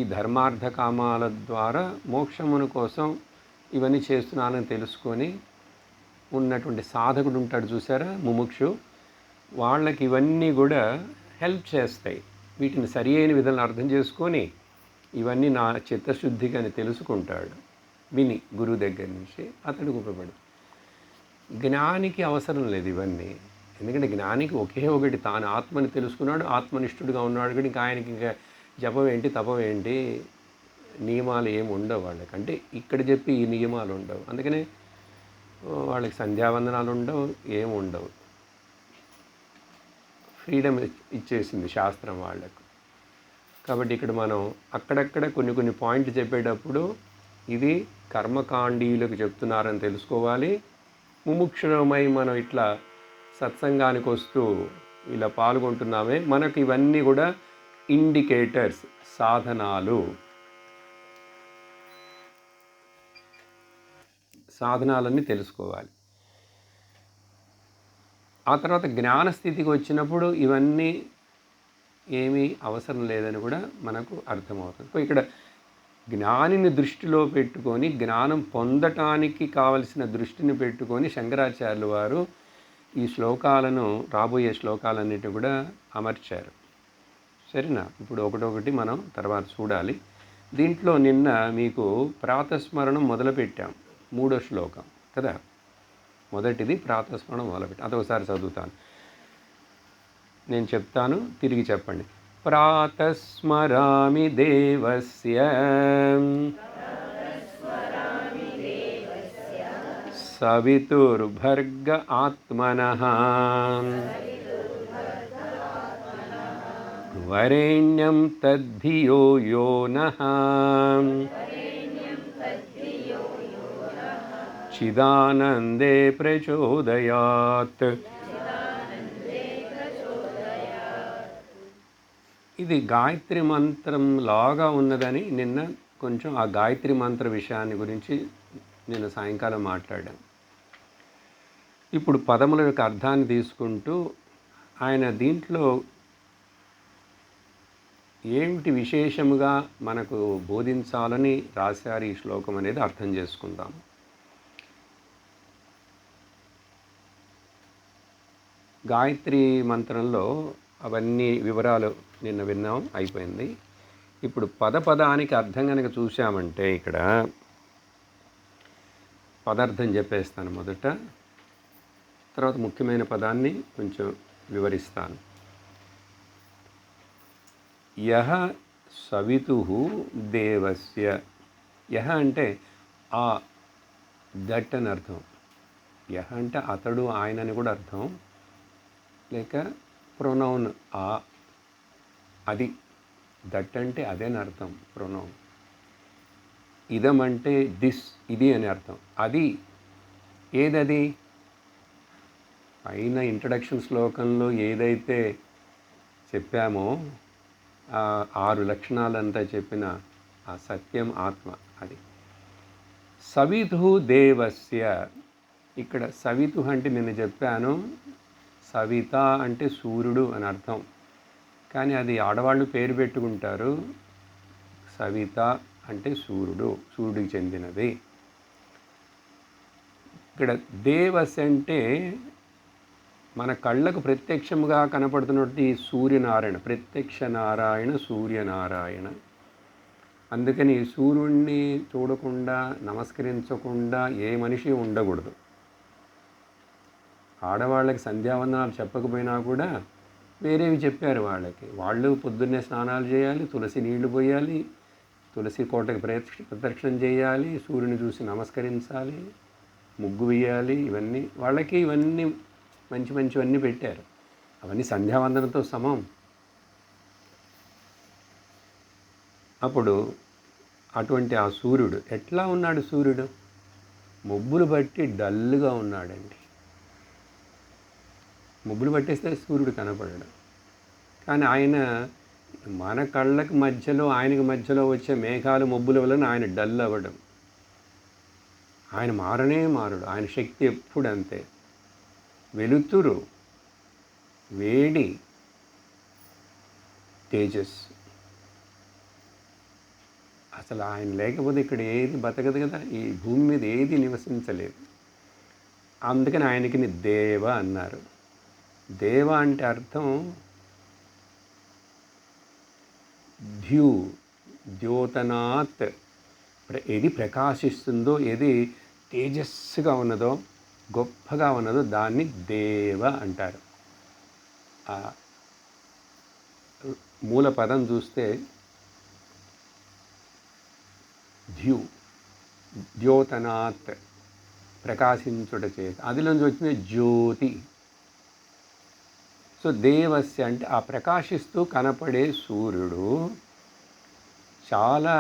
ఈ ధర్మార్థ కామాల ద్వారా మోక్షమును కోసం ఇవన్నీ చేస్తున్నానని తెలుసుకొని ఉన్నటువంటి సాధకుడు ఉంటాడు చూసారా, ముముక్షు. వాళ్ళకి ఇవన్నీ కూడా హెల్ప్ చేస్తాయి. వీటిని సరి అయిన విధంగా అర్థం చేసుకొని ఇవన్నీ నా చిత్తశుద్ధిగా అని తెలుసుకుంటాడు విని, గురువు దగ్గర నుంచి అతడికి ఉపయోగపడు. జ్ఞానికి అవసరం లేదు ఇవన్నీ. ఎందుకంటే జ్ఞానికి ఒకే ఒకటి, తాను ఆత్మని తెలుసుకున్నాడు, ఆత్మనిష్ఠుడుగా ఉన్నాడు. కానీ ఇంకా ఆయనకి ఇంకా జపం ఏంటి, తపం ఏంటి, నియమాలు ఏమి ఉండవు వాళ్ళకి. అంటే ఇక్కడ చెప్పి ఈ నియమాలు ఉండవు. అందుకనే వాళ్ళకి సంధ్యావందనాలు ఉండవు, ఏమి ఉండవు. ఫ్రీడమ్ ఇచ్చేసింది శాస్త్రం వాళ్ళకు. కాబట్టి ఇక్కడ మనం అక్కడక్కడ కొన్ని పాయింట్లు చెప్పేటప్పుడు ఇది కర్మకాండీయులకు చెప్తున్నారని తెలుసుకోవాలి. ముముక్షులమై మనం ఇట్లా సత్సంగానికి వస్తూ ఇలా పాల్గొంటున్నామే, మనకు ఇవన్నీ కూడా ఇండికేటర్స్, సాధనాలు. సాధనాలన్నీ తెలుసుకోవాలి. ఆ తర్వాత జ్ఞానస్థితికి వచ్చినప్పుడు ఇవన్నీ ఏమీ అవసరం లేదని కూడా మనకు అర్థమవుతుంది. సో ఇక్కడ జ్ఞానిని దృష్టిలో పెట్టుకొని, జ్ఞానం పొందటానికి కావలసిన దృష్టిని పెట్టుకొని శంకరాచార్యులు వారు ఈ శ్లోకాలను, రాబోయే శ్లోకాలన్నిటిని కూడా అమర్చారు. సరేనా? ఇప్పుడు ఒకటొకటి మనం తర్వాత చూడాలి. దీంట్లో నిన్న మీకు ప్రాతస్మరణం మొదలుపెట్టాం, 3వ శ్లోకం కదా. మొదటిది ప్రాతస్మరణం మొదలుపెట్టాం. అదొకసారి చదువుతాను, నేను చెప్తాను, తిరిగి చెప్పండి. ప్రాతస్మరామి దేవస్య సవితుర్భర్గ ఆత్మనః వరేణ్యం తద్ధియో యో నః చిదానందే ప్రచోదయాత్. ఇది గాయత్రి మంత్రం లాగా ఉన్నదని నిన్న కొంచెం ఆ గాయత్రి మంత్ర విషయాన్ని గురించి నిన్న సాయంకాలం మాట్లాడాం. ఇప్పుడు పదముల యొక్క అర్థాన్ని తీసుకుంటూ ఆయన దీంట్లో ఏమిటి విశేషముగా మనకు బోధించాలని రాశారు ఈ శ్లోకం అనేది అర్థం చేసుకుందాం. గాయత్రి మంత్రంలో అవన్నీ వివరాలు నిన్న విన్నాం, అయిపోయింది. ఇప్పుడు పదానికి అర్థం కనుక చూసామంటే ఇక్కడ పదార్థం చెప్పేస్తాను మొదట, తర్వాత ముఖ్యమైన పదాన్ని కొంచెం వివరిస్తాను. యహ సవితుః దేవస్య. యహ అంటే ఆ, దట్ అని అర్థం. యహ అంటే అతడు, ఆయన అని కూడా అర్థం, లేక ప్రొనౌన్ ఆ, అది. దట్ అంటే అదేని అర్థం, ప్రొనౌన్. ఇదం అంటే దిస్, ఇది అని అర్థం. అది ఏదది? పైన ఇంట్రడక్షన్ శ్లోకంలో ఏదైతే చెప్పామో 6 లక్షణాలంతా చెప్పిన ఆ సత్యం ఆత్మ, అది. సవితుః దేవస్య. ఇక్కడ సవితుః అంటే నిన్న చెప్పాను, సవిత అంటే సూర్యుడు అని అర్థం, కానీ అది ఆడవాళ్ళు పేరు పెట్టుకుంటారు. సవిత అంటే సూర్యుడు, సూర్యుడికి చెందినది. ఇక్కడ దేవస్ అంటే మన కళ్ళకు ప్రత్యక్షముగా కనపడుతున్నటువంటి సూర్యనారాయణ, ప్రత్యక్ష నారాయణ, సూర్యనారాయణ. అందుకని సూర్యుడిని చూడకుండా, నమస్కరించకుండా ఏ మనిషి ఉండకూడదు. ఆడవాళ్ళకి సంధ్యావందనాలు చెప్పకపోయినా కూడా వేరేవి చెప్పారు వాళ్ళకి. వాళ్ళు పొద్దున్నే స్నానాలు చేయాలి, తులసి నీళ్లు పోయాలి, తులసి కోటకి ప్రదక్షిణం చేయాలి, సూర్యుని చూసి నమస్కరించాలి, ముగ్గు వేయాలి. ఇవన్నీ వాళ్ళకి, ఇవన్నీ మంచి మంచివన్నీ పెట్టారు. అవన్నీ సంధ్యావందనతో సమం. అప్పుడు అటువంటి ఆ సూర్యుడు ఎట్లా ఉన్నాడు? సూర్యుడు మబ్బులు బట్టి డల్గా ఉన్నాడండి. మబ్బులు పట్టేస్తే సూర్యుడు కనపడడు. కానీ ఆయన మన కళ్ళకి మధ్యలో, ఆయనకి మధ్యలో వచ్చే మేఘాలు, మబ్బుల వలన ఆయన డల్ అవ్వడం. ఆయన మారనే మారడు. ఆయన శక్తి ఎప్పుడు అంతే. వెలుతురు, వేడి, తేజస్సు. అసలు ఆయన లేకపోతే ఇక్కడ ఏది బతకదు కదా, ఈ భూమి మీద ఏది నివసించలేదు. అందుకని ఆయనకి దేవ అన్నారు. దేవ అంటే అర్థం ద్యూ, ద్యోతనాత్. ఏది ప్రకాశిస్తుందో, ఏది తేజస్సుగా ఉన్నదో, గొప్పగా ఉన్నదో దాన్ని దేవ అంటారు. మూల పదం చూస్తే ద్యు, ద్యోతనాత్, ప్రకాశించుట చేత, అదిలోంచి వచ్చిన జ్యోతి. సో దేవస్య అంటే ఆ ప్రకాశిస్తూ కనపడే సూర్యుడు చాలా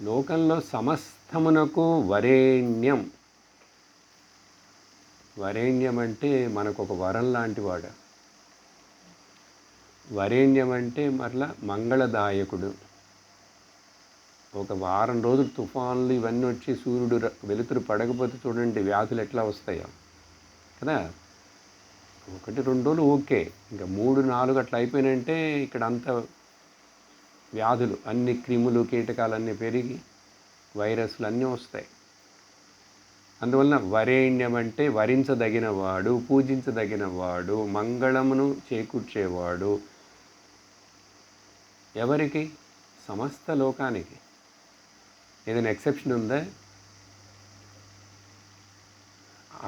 లోకంలో సమస్తమునకు వరేణ్యం. వరేణ్యం అంటే మనకు ఒక వరం లాంటి వాడు. వరేణ్యం అంటే మరలా మంగళదాయకుడు. ఒక వారం రోజులు తుఫాన్లు ఇవన్నీ వచ్చి సూర్యుడు వెలుతురు పడకపోతే చూడండి వ్యాధులు ఎట్లా వస్తాయో కదా. 1-2 రోజులు ఓకే, ఇంకా 3-4 అట్లా అయిపోయినంటే ఇక్కడ అంతా వ్యాధులు, అన్ని క్రిములు కీటకాలన్నీ పెరిగి వైరస్లు అన్నీ వస్తాయి. అందువలన వరేణ్యం అంటే వరించదగినవాడు, పూజించదగినవాడు, మంగళమును చేకూర్చేవాడు. ఎవరికి? సమస్త లోకానికి. ఏదైనా ఎక్సెప్షన్ ఉందా?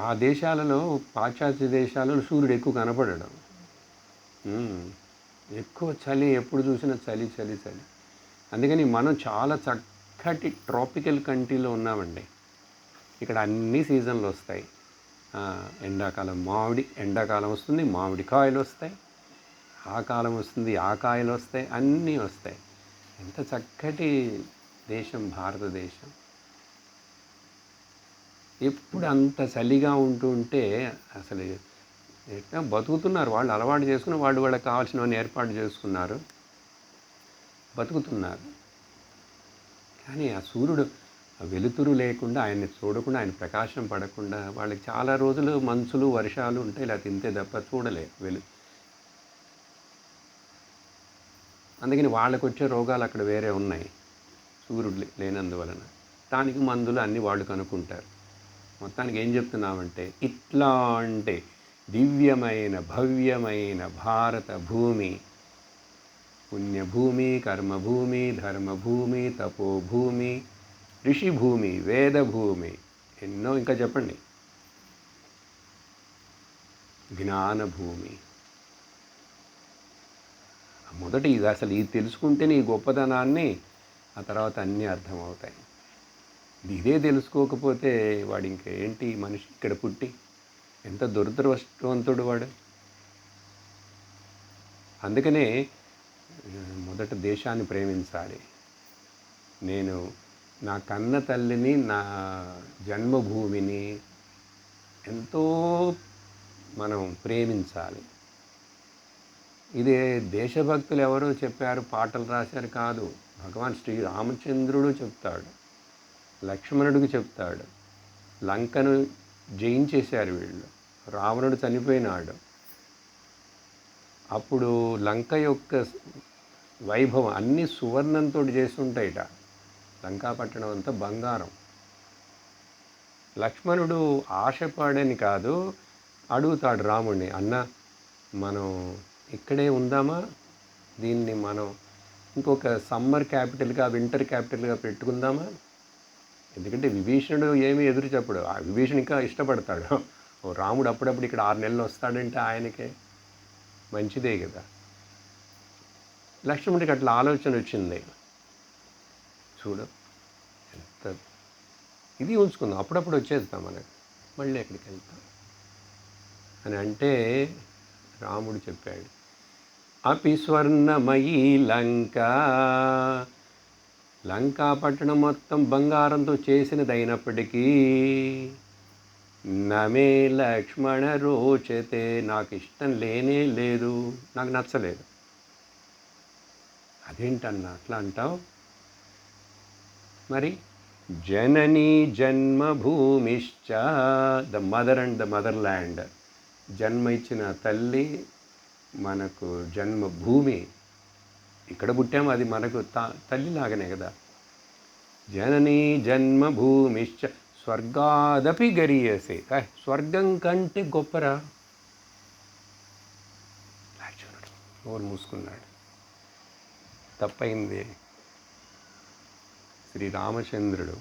ఆ దేశాలలో, పాశ్చాత్య దేశాలలో సూర్యుడు ఎక్కువ కనపడడం, ఎక్కువ చలి, ఎప్పుడు చూసినా చలి చలి చలి. అందుకని మనం చాలా చక్కటి ట్రాపికల్ కంట్రీలో ఉన్నామండి. ఇక్కడ అన్ని సీజన్లు వస్తాయి. ఎండాకాలం ఎండాకాలం వస్తుంది, మామిడికాయలు వస్తాయి. ఆ కాలం వస్తుంది, ఆ కాయలు వస్తాయి, అన్నీ వస్తాయి. ఎంత చక్కటి దేశం భారతదేశం. ఎప్పుడు అంత చలిగా ఉంటే అసలు ఎట్లా బతుకుతున్నారు వాళ్ళు? అలవాటు చేసుకుని వాళ్ళకి కావాల్సినవన్నీ ఏర్పాటు చేసుకున్నారు, బతుకుతున్నారు. కానీ ఆ సూర్యుడు వెలుతురు లేకుండా, ఆయన్ని చూడకుండా, ఆయన ప్రకాశం పడకుండా వాళ్ళకి చాలా రోజులు మంచులు వర్షాలు ఉంటాయి, ఇలా తింటే తప్ప చూడలేదు. అందుకని వాళ్ళకు వచ్చే రోగాలు అక్కడ వేరే ఉన్నాయి, సూర్యుడు లేనందువలన. దానికి మందులు అన్నీ వాళ్ళు కనుక్కుంటారు. మొత్తానికి ఏం చెప్తున్నామంటే, ఇట్లాంటి దివ్యమైన భవ్యమైన భారత భూమి, పుణ్యభూమి, కర్మభూమి, ధర్మభూమి, తపోభూమి, ఋషిభూమి, వేదభూమి, ఎన్నో ఇంకా చెప్పండి, జ్ఞానభూమి. మొదటి ఇది అసలు ఇది తెలుసుకుంటేనే ఈ గొప్పతనాన్ని ఆ తర్వాత అన్నీ అర్థమవుతాయి. ఇదే తెలుసుకోకపోతే వాడు ఇంకేంటి మనిషి ఇక్కడ పుట్టి, ఎంత దురదృష్టవంతుడు వాడు. అందుకనే మొదట దేశాన్ని ప్రేమించాలి. నేను నా కన్న తల్లిని, నా జన్మభూమిని ఎంతో మనం ప్రేమించాలి. ఇదే దేశభక్తులు ఎవరో చెప్పారు, పాటలు రాశారు కాదు. భగవాన్ శ్రీరామచంద్రుడు చెప్తాడు, లక్ష్మణుడికి చెప్తాడు. లంకను జయించేశారు వీళ్ళు, రావణుడు చనిపోయినాడు. అప్పుడు లంక యొక్క వైభవం అన్నీ సువర్ణంతో చేస్తుంటాయిట. లంకాపట్టణం అంతా బంగారం. లక్ష్మణుడు ఆశపడని కాదు, అడుగుతాడు రాముడిని, అన్న మనం ఇక్కడే ఉందామా, దీన్ని మనం ఇంకొక సమ్మర్ క్యాపిటల్గా, వింటర్ క్యాపిటల్గా పెట్టుకుందామా? ఎందుకంటే విభీషణుడు ఏమీ ఎదురు చెప్పడు, ఆ విభీషణుడు ఇంకా ఇష్టపడతాడు. ఓ రాముడు అప్పుడప్పుడు ఇక్కడ 6 నెలలు వస్తాడంటే ఆయనకే మంచిదే కదా. లక్ష్మణుడికి అట్లా ఆలోచన వచ్చింది. చూడు ఎంత ఇది ఉంచుకుందాం, అప్పుడప్పుడు వచ్చేస్తాం మనకు, మళ్ళీ ఎక్కడికి వెళ్తాం అని అంటే రాముడు చెప్పాడు, అపి స్వర్ణమయీ లంక, లంకా పట్టణం మొత్తం బంగారంతో చేసినదైనప్పటికీ, నమే లక్ష్మణ రోచతే, నాకు ఇష్టం లేనే లేదు, నాకు నచ్చలేదు. అదేంటన్నా అట్లా అంటావు? మరి జననీ జన్మభూమిశ్చ, the mother and the motherland, జన్మ ఇచ్చిన తల్లి మనకు జన్మభూమి, ఇక్కడ పుట్టాము, అది మనకు తల్లిలాగానే కదా. జననీ జన్మభూమిశ్చ స్వర్గాదపి గరీయసే, స్వర్గం కంటే గొప్పరా. అర్జునుడు నోరు మూసుకున్నాడు, తప్పైంది. శ్రీరామచంద్రుడు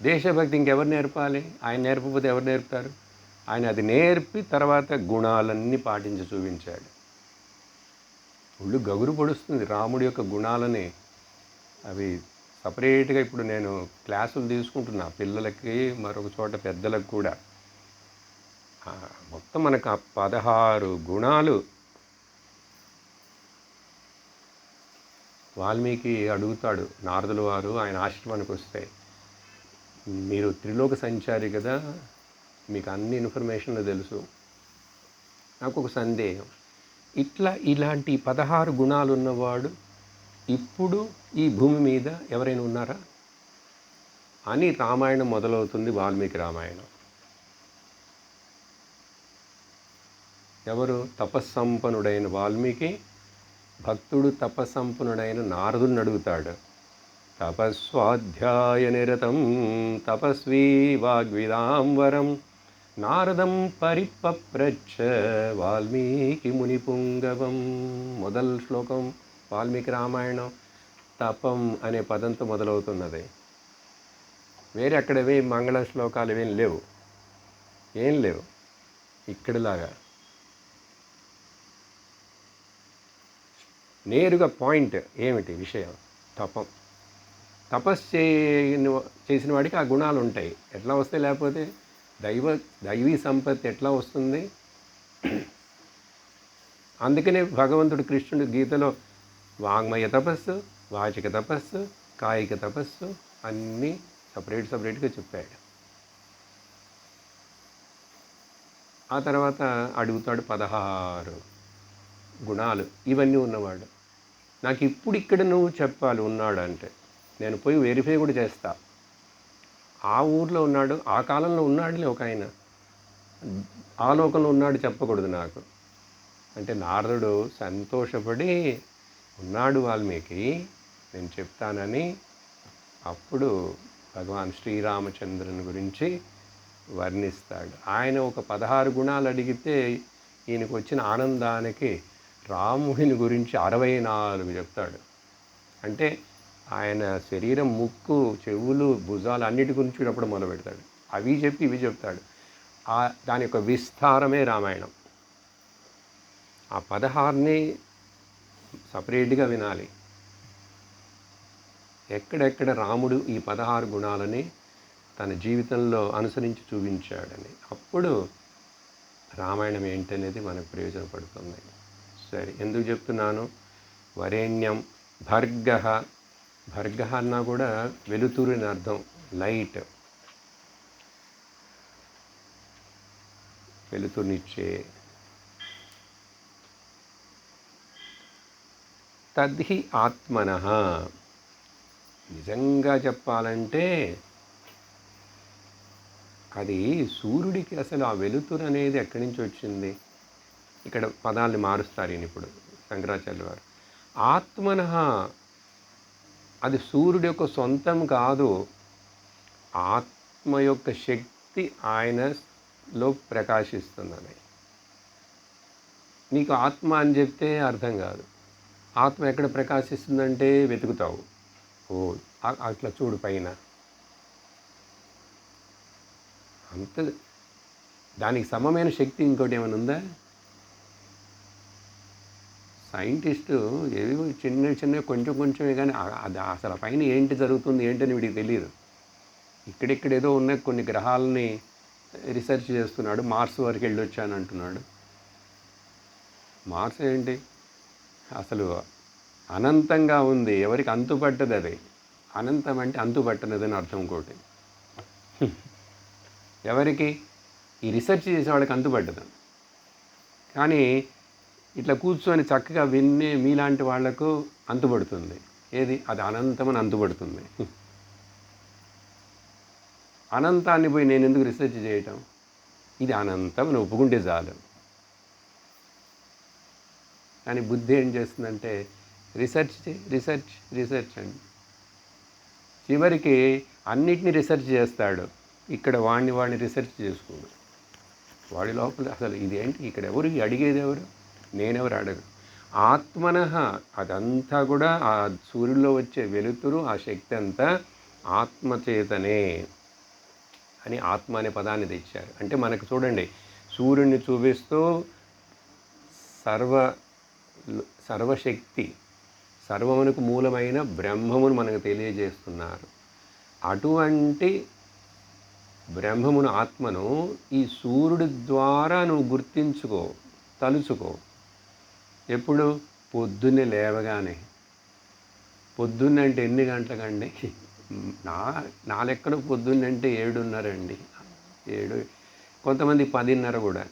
దేశభక్తి ఇంకెవరు నేర్పాలి? ఆయన నేర్పకపోతే ఎవరు నేర్పుతారు? ఆయన అది నేర్పి తర్వాత గుణాలన్నీ పాటించి చూపించాడు. ఒళ్ళు గగురు పొడుస్తుంది రాముడి యొక్క గుణాలని. అవి సపరేట్గా ఇప్పుడు నేను క్లాసులు తీసుకుంటున్నా పిల్లలకి, మరొక చోట పెద్దలకు కూడా. మొత్తం మనకు 16 గుణాలు. వాల్మీకి అడుగుతాడు నారదుల వారు ఆయన ఆశ్రమానికి వస్తే, మీరు త్రిలోక సంచారి కదా, మీకు అన్ని ఇన్ఫర్మేషన్లు తెలుసు, నాకు ఒక సందేహం, ఇలాంటి 16 గుణాలు ఉన్నవాడు ఇప్పుడు ఈ భూమి మీద ఎవరైనా ఉన్నారా అని రామాయణం మొదలవుతుంది. వాల్మీకి రామాయణం. ఎవరు? తపస్సంపన్నుడైన వాల్మీకి భక్తుడు తపస్సంపన్నుడైన నారదుని అడుగుతాడు. తపస్వాధ్యాయ నిరతం తపస్వీ వాగ్విదాంవరం నారదం పరిపప్రచ్ఛ వాల్మీకి మునిపుంగవం. మొదటి శ్లోకం వాల్మీకి రామాయణం తపం అనే పదంతో మొదలవుతున్నది. వేరే అక్కడవే మంగళ శ్లోకాలు ఏం లేవు ఇక్కడిలాగా. నేరుగా పాయింట్ ఏమిటి విషయం? తపం. తపస్సు చేసిన వాడికి ఆ గుణాలు ఉంటాయి. ఎట్లా వస్తాయి? లేకపోతే దైవీ సంపత్తి ఎట్లా వస్తుంది? అందుకనే భగవంతుడు కృష్ణుడు గీతలో వాంగ్మయ తపస్సు, వాచిక తపస్సు, కాయిక తపస్సు అన్నీ సపరేట్గా చెప్పాడు. ఆ తర్వాత అడుగుతాడు 16 గుణాలు ఇవన్నీ ఉన్నవాడు. నాకు ఇప్పుడు ఇక్కడ నువ్వు చెప్పాలి ఉన్నాడు అంటే నేను పోయి వెరిఫై కూడా చేస్తా. ఆ ఊర్లో ఉన్నాడు, ఆ కాలంలో ఉన్నాడులే ఒక ఆయన, ఆ లోకంలో ఉన్నాడు చెప్పకూడదు నాకు అంటే నారదుడు సంతోషపడి ఉన్నాడు వాల్మీకి నేను చెప్తానని అప్పుడు భగవాన్ శ్రీరామచంద్రుని గురించి వర్ణిస్తాడు. ఆయన ఒక 16 గుణాలు అడిగితే ఈయనకు వచ్చిన ఆనందానికి రాముడిని గురించి 64 చెప్తాడు. అంటే ఆయన శరీరం, ముక్కు, చెవులు, భుజాలు అన్నిటి గురించి అప్పుడు మొదలు పెడతాడు. అవి చెప్పి ఇవి చెప్తాడు. దాని యొక్క విస్తారమే రామాయణం. ఆ 16ని సపరేట్గా వినాలి. ఎక్కడెక్కడ రాముడు ఈ 16 గుణాలని తన జీవితంలో అనుసరించి చూపించాడని అప్పుడు రామాయణం ఏంటనేది మనకు ప్రయోజనపడుతుంది. సరే, ఎందుకు చెప్తున్నాను? వరేణ్యం భర్గ అన్నా కూడా వెలుతురు అని అర్థం, లైట్, వెలుతురునిచ్చే. తద్ధి ఆత్మనః. నిజంగా చెప్పాలంటే అది సూర్యుడికి అసలు ఆ వెలుతురు అనేది ఎక్కడి నుంచి వచ్చింది? ఇక్కడ పదాన్ని మారుస్తారు ఈయన ఇప్పుడు శంకరాచార్య వారు. ఆత్మనః అది సూర్యుడి యొక్క సొంతం కాదు. ఆత్మ యొక్క శక్తి ఆయనలో ప్రకాశిస్తున్నది. నీకు ఆత్మ అని చెప్తే అర్థం కాదు. ఆత్మ ఎక్కడ ప్రకాశిస్తుందంటే వెతుకుతావు. ఓ అట్లా చూడు పైన, అంత దానికి సమమైన శక్తి ఇంకోటి ఏమైనా ఉందా? సైంటిస్టు ఏవో చిన్న కొంచెమే కానీ అది అసలు పైన ఏంటి జరుగుతుంది ఏంటని వీడికి తెలియదు. ఇక్కడిక్కడ ఏదో ఉన్న కొన్ని గ్రహాలని రీసెర్చ్ చేస్తున్నాడు. మార్స్ వరకు వెళ్ళొచ్చాను అంటున్నాడు. మార్స్ ఏంటి? అసలు అనంతంగా ఉంది, ఎవరికి అంతుపట్టదు. అది అనంతం అంటే అంతుపట్టనదని అర్థం. ఇంకోటి ఎవరికి? ఈ రీసెర్చ్ చేసే వాళ్ళకి అంతుపట్టదు. కానీ ఇట్లా కూర్చొని చక్కగా విన్నే మీలాంటి వాళ్లకు అంతుపడుతుంది. ఏది? అది అనంతమని అంతుపడుతుంది. అనంతాన్ని పోయి నేను ఎందుకు రీసెర్చ్ చేయటం? ఇది అనంతం అని ఒప్పుకుంటే చాలు. కానీ బుద్ధి ఏం చేస్తుందంటే రీసెర్చ్ అండి. చివరికి అన్నిటినీ రీసెర్చ్ చేస్తాడు. ఇక్కడ వాడిని రీసెర్చ్ చేసుకోడు. వాడి లోపల అసలు ఇదేంటి, ఇక్కడ ఎవరు అడిగేది? ఎవరు? నేనెవరు అడగ. ఆత్మనః అదంతా కూడా ఆ సూర్యుల్లో వచ్చే వెలుతురు, ఆ శక్తి అంతా ఆత్మచేతనే అని ఆత్మ అనే పదాన్ని తెచ్చారు. అంటే మనకు చూడండి, సూర్యుడిని చూపిస్తూ సర్వశక్తి, సర్వమునకు మూలమైన బ్రహ్మమును మనకు తెలియజేస్తున్నారు. అటువంటి బ్రహ్మమును, ఆత్మను ఈ సూర్యుడి ద్వారా నువ్వు గుర్తించుకో, తలుచుకో. ఎప్పుడు? పొద్దున్నే లేవగానే. పొద్దున్నే అంటే ఎన్ని గంటలకండి? నా లెక్కలో పొద్దున్నే అంటే 7:30 అండి. 7, కొంతమంది 10:30 కూడా.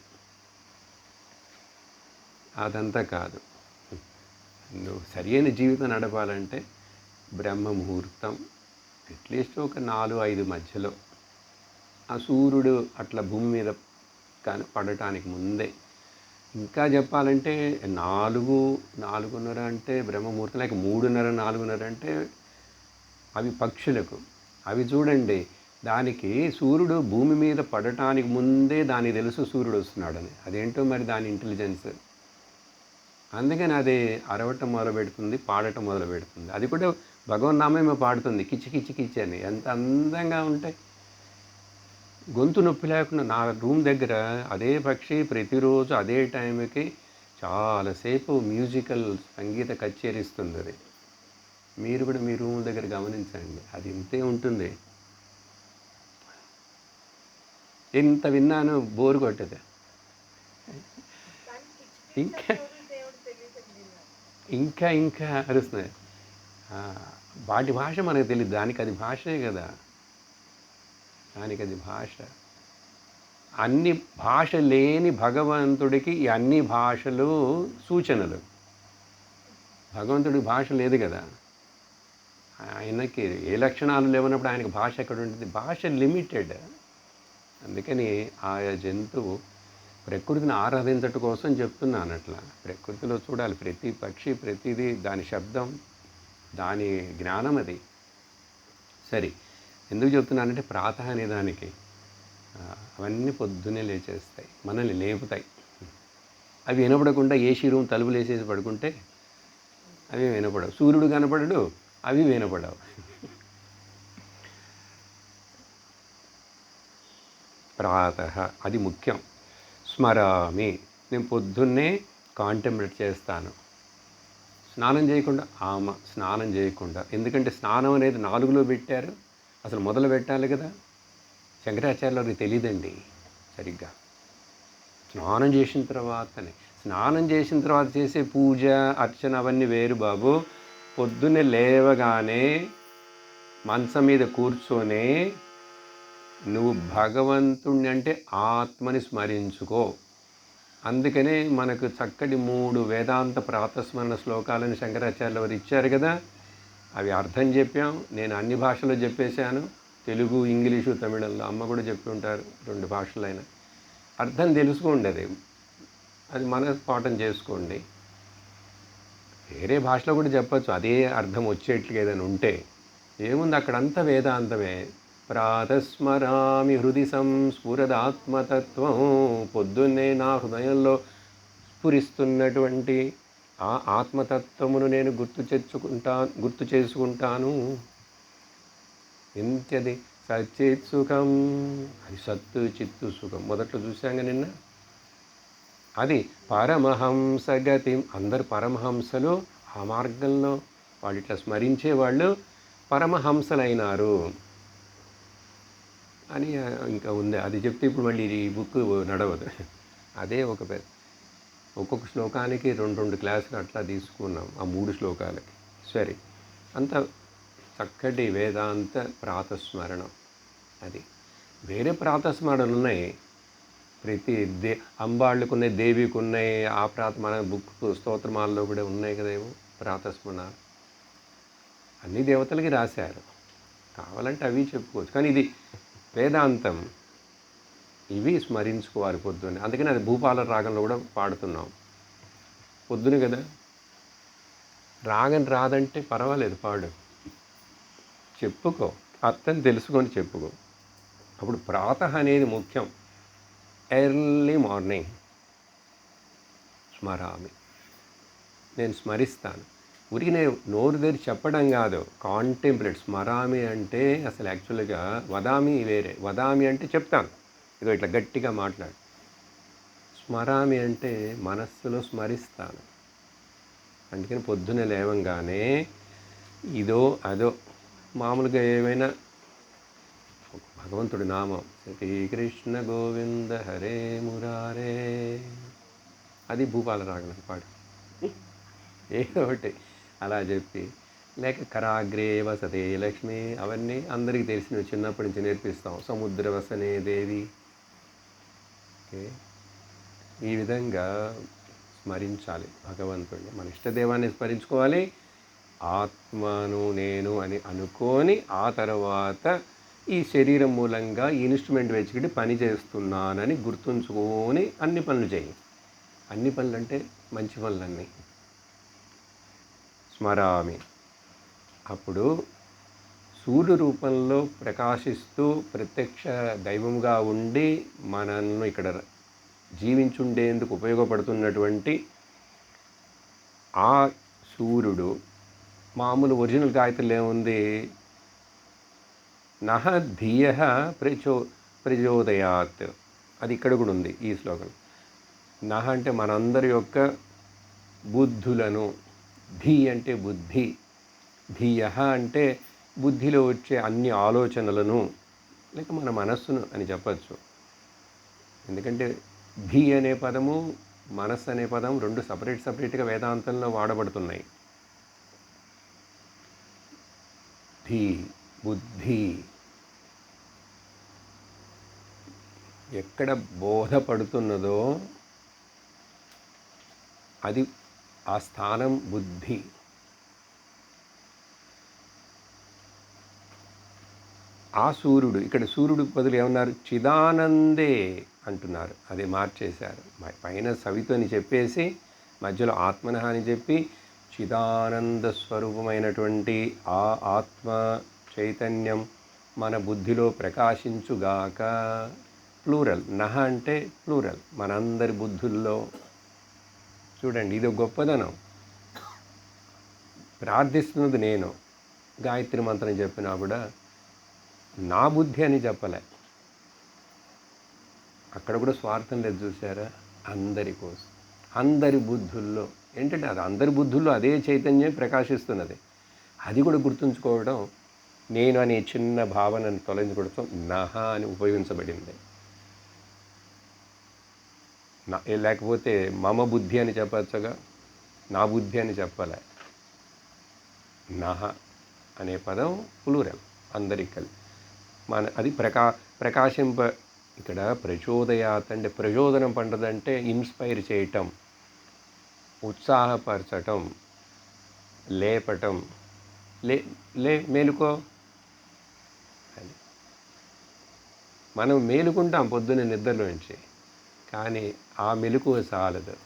అదంతా కాదు. నువ్వు సరియైన జీవితం నడపాలంటే బ్రహ్మ ముహూర్తం అట్లీస్ట్ ఒక 4-5 మధ్యలో ఆ సూర్యుడు అట్లా భూమి మీద కానీ పడటానికి ముందే, ఇంకా చెప్పాలంటే 4-4:30 అంటే బ్రహ్మముహూర్తం, లేక 3:30-4:30 అంటే అవి పక్షులకు. అవి చూడండి, దానికి సూర్యుడు భూమి మీద పడటానికి ముందే దానికి తెలుసు సూర్యుడు వస్తున్నాడని. అదేంటో మరి దాని ఇంటెలిజెన్స్. అందుకని అది అరవటం మొదలు పెడుతుంది, పాడటం మొదలు పెడుతుంది. అది కూడా భగవన్నామేమో పాడుతుంది, కిచి కిచి కిచి అని. ఎంత అందంగా ఉంటాయి. గొంతు నొప్పి లేకుండా నా రూమ్ దగ్గర అదే పక్షి ప్రతిరోజు అదే టైంకి చాలాసేపు మ్యూజికల్ సంగీత కచేరిస్తుంది. అది మీరు కూడా మీ రూమ్ దగ్గర గమనించండి, అది ఇంతే ఉంటుంది. ఎంత విన్నాను, బోరు కొట్టదు. ఇంకా ఇంకా ఇంకా అరుస్తున్నాయి. వాటి భాష మనకు తెలియదు, దానికి అది భాషే కదా, దానికి అది భాష. అన్ని భాష లేని భగవంతుడికి ఈ అన్ని భాషలు సూచనలు. భగవంతుడికి భాష లేదు కదా, ఆయనకి ఏ లక్షణాలు లేవన్నప్పుడు ఆయనకి భాష ఎక్కడ ఉంటుంది? భాష లిమిటెడ్. అందుకని ఆయా జంతువు ప్రకృతిని ఆరాధించటం కోసం చెప్తున్నాను. అట్లా ప్రకృతిలో చూడాలి, ప్రతి పక్షి, ప్రతిదీ దాని శబ్దం, దాని జ్ఞానం అది. సరే, ఎందుకు చెప్తున్నానంటే ప్రాతः అనే దానికి అవన్నీ పొద్దున్నే లేచేస్తాయి, మనల్ని లేపుతాయి. అవి వినపడకుండా ఏసీ రూమ్ తలుపులు వేసేసి పడుకుంటే అవి వినపడవు. సూర్యుడు కనపడడు, అవి వినపడవు. ప్రాతः అది ముఖ్యం. స్మరామి, నేను పొద్దున్నే కాంటెంప్లేట్ చేస్తాను. స్నానం చేయకుండా స్నానం చేయకుండా. ఎందుకంటే స్నానం అనేది 4లో పెట్టారు, అసలు మొదలు పెట్టాలి కదా. శంకరాచార్యులు వారికి తెలియదండి సరిగ్గా. స్నానం చేసిన తర్వాతనే, స్నానం చేసిన తర్వాత చేసే పూజ అర్చన అవన్నీ వేరు బాబు. పొద్దున్నే లేవగానే మంచం మీద కూర్చొని నువ్వు భగవంతుణ్ణి అంటే ఆత్మని స్మరించుకో. అందుకనే మనకు చక్కటి 3 వేదాంత ప్రాతస్మరణ శ్లోకాలను శంకరాచార్యులు వారు ఇచ్చారు కదా. అవి అర్థం చెప్పాం. నేను అన్ని భాషలో చెప్పేశాను, తెలుగు, ఇంగ్లీషు, తమిళంలో. అమ్మ కూడా చెప్పి ఉంటారు 2 భాషలైనా. అర్థం తెలుసుకోండి, అది మన పాఠం చేసుకోండి. వేరే భాషలో కూడా చెప్పచ్చు, అదే అర్థం వచ్చేట్లు ఏదైనా ఉంటే. ఏముంది అక్కడంతా వేదాంతమే. ప్రాతస్మరామి హృది సంస్ఫురదాత్మతత్వం. పొద్దున్నే నా హృదయంలో స్ఫురిస్తున్నటువంటి ఆ ఆత్మతత్వమును నేను గుర్తు చేసుకుంటాను. ఎంతది సచ్చిత్ సుఖం, అది సత్తు చిత్తు సుఖం. మొదట్లో చూశాంగా నిన్న. అది పరమహంసగతి. అందరు పరమహంసలు ఆ మార్గంలో వాళ్ళు ఇట్లా స్మరించే వాళ్ళు పరమహంసలైనారు అని ఇంకా ఉంది. అది చెప్తే ఇప్పుడు మళ్ళీ ఈ బుక్ నడవదు. అదే ఒక్కొక్క శ్లోకానికి 2 క్లాసులు అట్లా తీసుకున్నాం, ఆ 3 శ్లోకాలకి. సరే, అంత చక్కటి వేదాంత ప్రాతస్మరణం. అది వేరే ప్రాతస్మరణలు ఉన్నాయి, ప్రతి అంబాళ్ళకు ఉన్నాయి, దేవికి ఉన్నాయి. మన బుక్ స్తోత్రమాలలో కూడా ఉన్నాయి కదా ఏమో ప్రాతస్మరణ. అన్ని దేవతలకి రాశారు, కావాలంటే అవి చెప్పుకోవచ్చు. కానీ ఇది వేదాంతం, ఇవి స్మరించుకోవాలి పొద్దున్నే. అందుకని అది భూపాల రాగంలో కూడా పాడుతున్నాం పొద్దున కదా. రాగం రాదంటే పర్వాలేదు, పాడు, చెప్పుకో, అర్థం తెలుసుకొని చెప్పుకో. అప్పుడు ప్రాతः అనేది ముఖ్యం. ఎర్లీ మార్నింగ్ స్మరామి, నేను స్మరిస్తాను. ఊరికి నేను నోరు తెరి చెప్పడం కాదు, కాంటెంప్లేట్. స్మరామి అంటే అసలు యాక్చువల్గా వదామి వేరే. వదామి అంటే చెప్తాను, ఇదో ఇట్లా గట్టిగా మాట్లాడు. స్మరామి అంటే మనస్సులో స్మరిస్తాను. అందుకని పొద్దున్నే లేవంగానే ఇదో అదో మామూలుగా ఏమైనా భగవంతుడి నామం, శ్రీకృష్ణ గోవింద హరే మురారే, అది భూపాల రాగం పాడు, ఏదో ఒకటి అలా చెప్పి. లేక కరాగ్రే వసతే లక్ష్మి, అవన్నీ అందరికీ తెలిసినవి, చిన్నప్పటి నుంచి నేర్పిస్తాం. సముద్ర వసనే దేవి. ఓకే, ఈ విధంగా స్మరించాలి భగవంతుడిని. మన ఇష్టదైవాన్ని స్మరించుకోవాలి, ఆత్మను నేను అని అనుకొని ఆ తర్వాత ఈ శరీరం మూలంగా ఈ ఇన్స్ట్రుమెంట్ వెచ్చికి పని చేస్తున్నానని గుర్తుంచుకొని అన్ని పనులు చేయి. అన్ని పనులు అంటే మంచి పనులన్నీ స్మరామి. అప్పుడు సూర్య రూపంలో ప్రకాశిస్తూ ప్రత్యక్ష దైవంగా ఉండి మనల్ని ఇక్కడ జీవించుండేందుకు ఉపయోగపడుతున్నటువంటి ఆ సూర్యుడు మామూలు ఒరిజినల్ గాయత్రిలో ఏముంది, నహ ధియ ప్రచోదయాత్, అది ఇక్కడ కూడా ఉంది ఈ శ్లోకం. నహ అంటే మనందరి యొక్క బుద్ధులను, ధీ అంటే బుద్ధి, ధియ అంటే బుద్ధిలో వచ్చే అన్ని ఆలోచనలను, లేక మన మనస్సును అని చెప్పచ్చు. ఎందుకంటే ధీ అనే పదము మనస్సు అనే పదం రెండు సపరేట్గా వేదాంతంలో వాడబడుతున్నాయి. ధీ బుద్ధి, ఎక్కడ బోధపడుతున్నదో అది ఆ స్థానం బుద్ధి. ఆ సూర్యుడు, ఇక్కడ సూర్యుడు బదులు ఏమన్నారు, చిదానందే అంటున్నారు. అది మార్చేశారు. పైన సవితు అని చెప్పేసి మధ్యలో ఆత్మనః అని చెప్పి చిదానంద స్వరూపమైనటువంటి ఆ ఆత్మ చైతన్యం మన బుద్ధిలో ప్రకాశించుగాక. ప్లూరల్, నహ అంటే ప్లూరల్, మనందరి బుద్ధుల్లో. చూడండి, ఇది ఒక గొప్పదనం. ప్రార్థిస్తున్నది నేను, గాయత్రి మంత్రం చెప్పినా కూడా నా బుద్ధి అని చెప్పలే. అక్కడ కూడా స్వార్థం లేదు, చూసారా? అందరి కోసం, అందరి బుద్ధుల్లో. ఏంటంటే అది అందరి బుద్ధుల్లో అదే చైతన్యం ప్రకాశిస్తున్నది. అది కూడా గుర్తుంచుకోవడం, నేను అనే చిన్న భావనను తొలగించుకోవడం నహ అని ఉపయోగించబడింది. లేకపోతే మమ బుద్ధి అని చెప్పచ్చుగా, నా బుద్ధి అని చెప్పలే. నహ అనే పదం ప్లూరల్, అందరికి కలిసి అది ప్రకాశింప. ఇక్కడ ప్రచోదయాత్ అంటే ప్రచోదనం పంటదంటే ఇన్స్పైర్ చేయటం, ఉత్సాహపరచటం, లేపటం. మేలుకో అని మనం మేలుకుంటాం పొద్దున్న నిద్రలోంచి, కానీ ఆ మెలకువ చాలదు,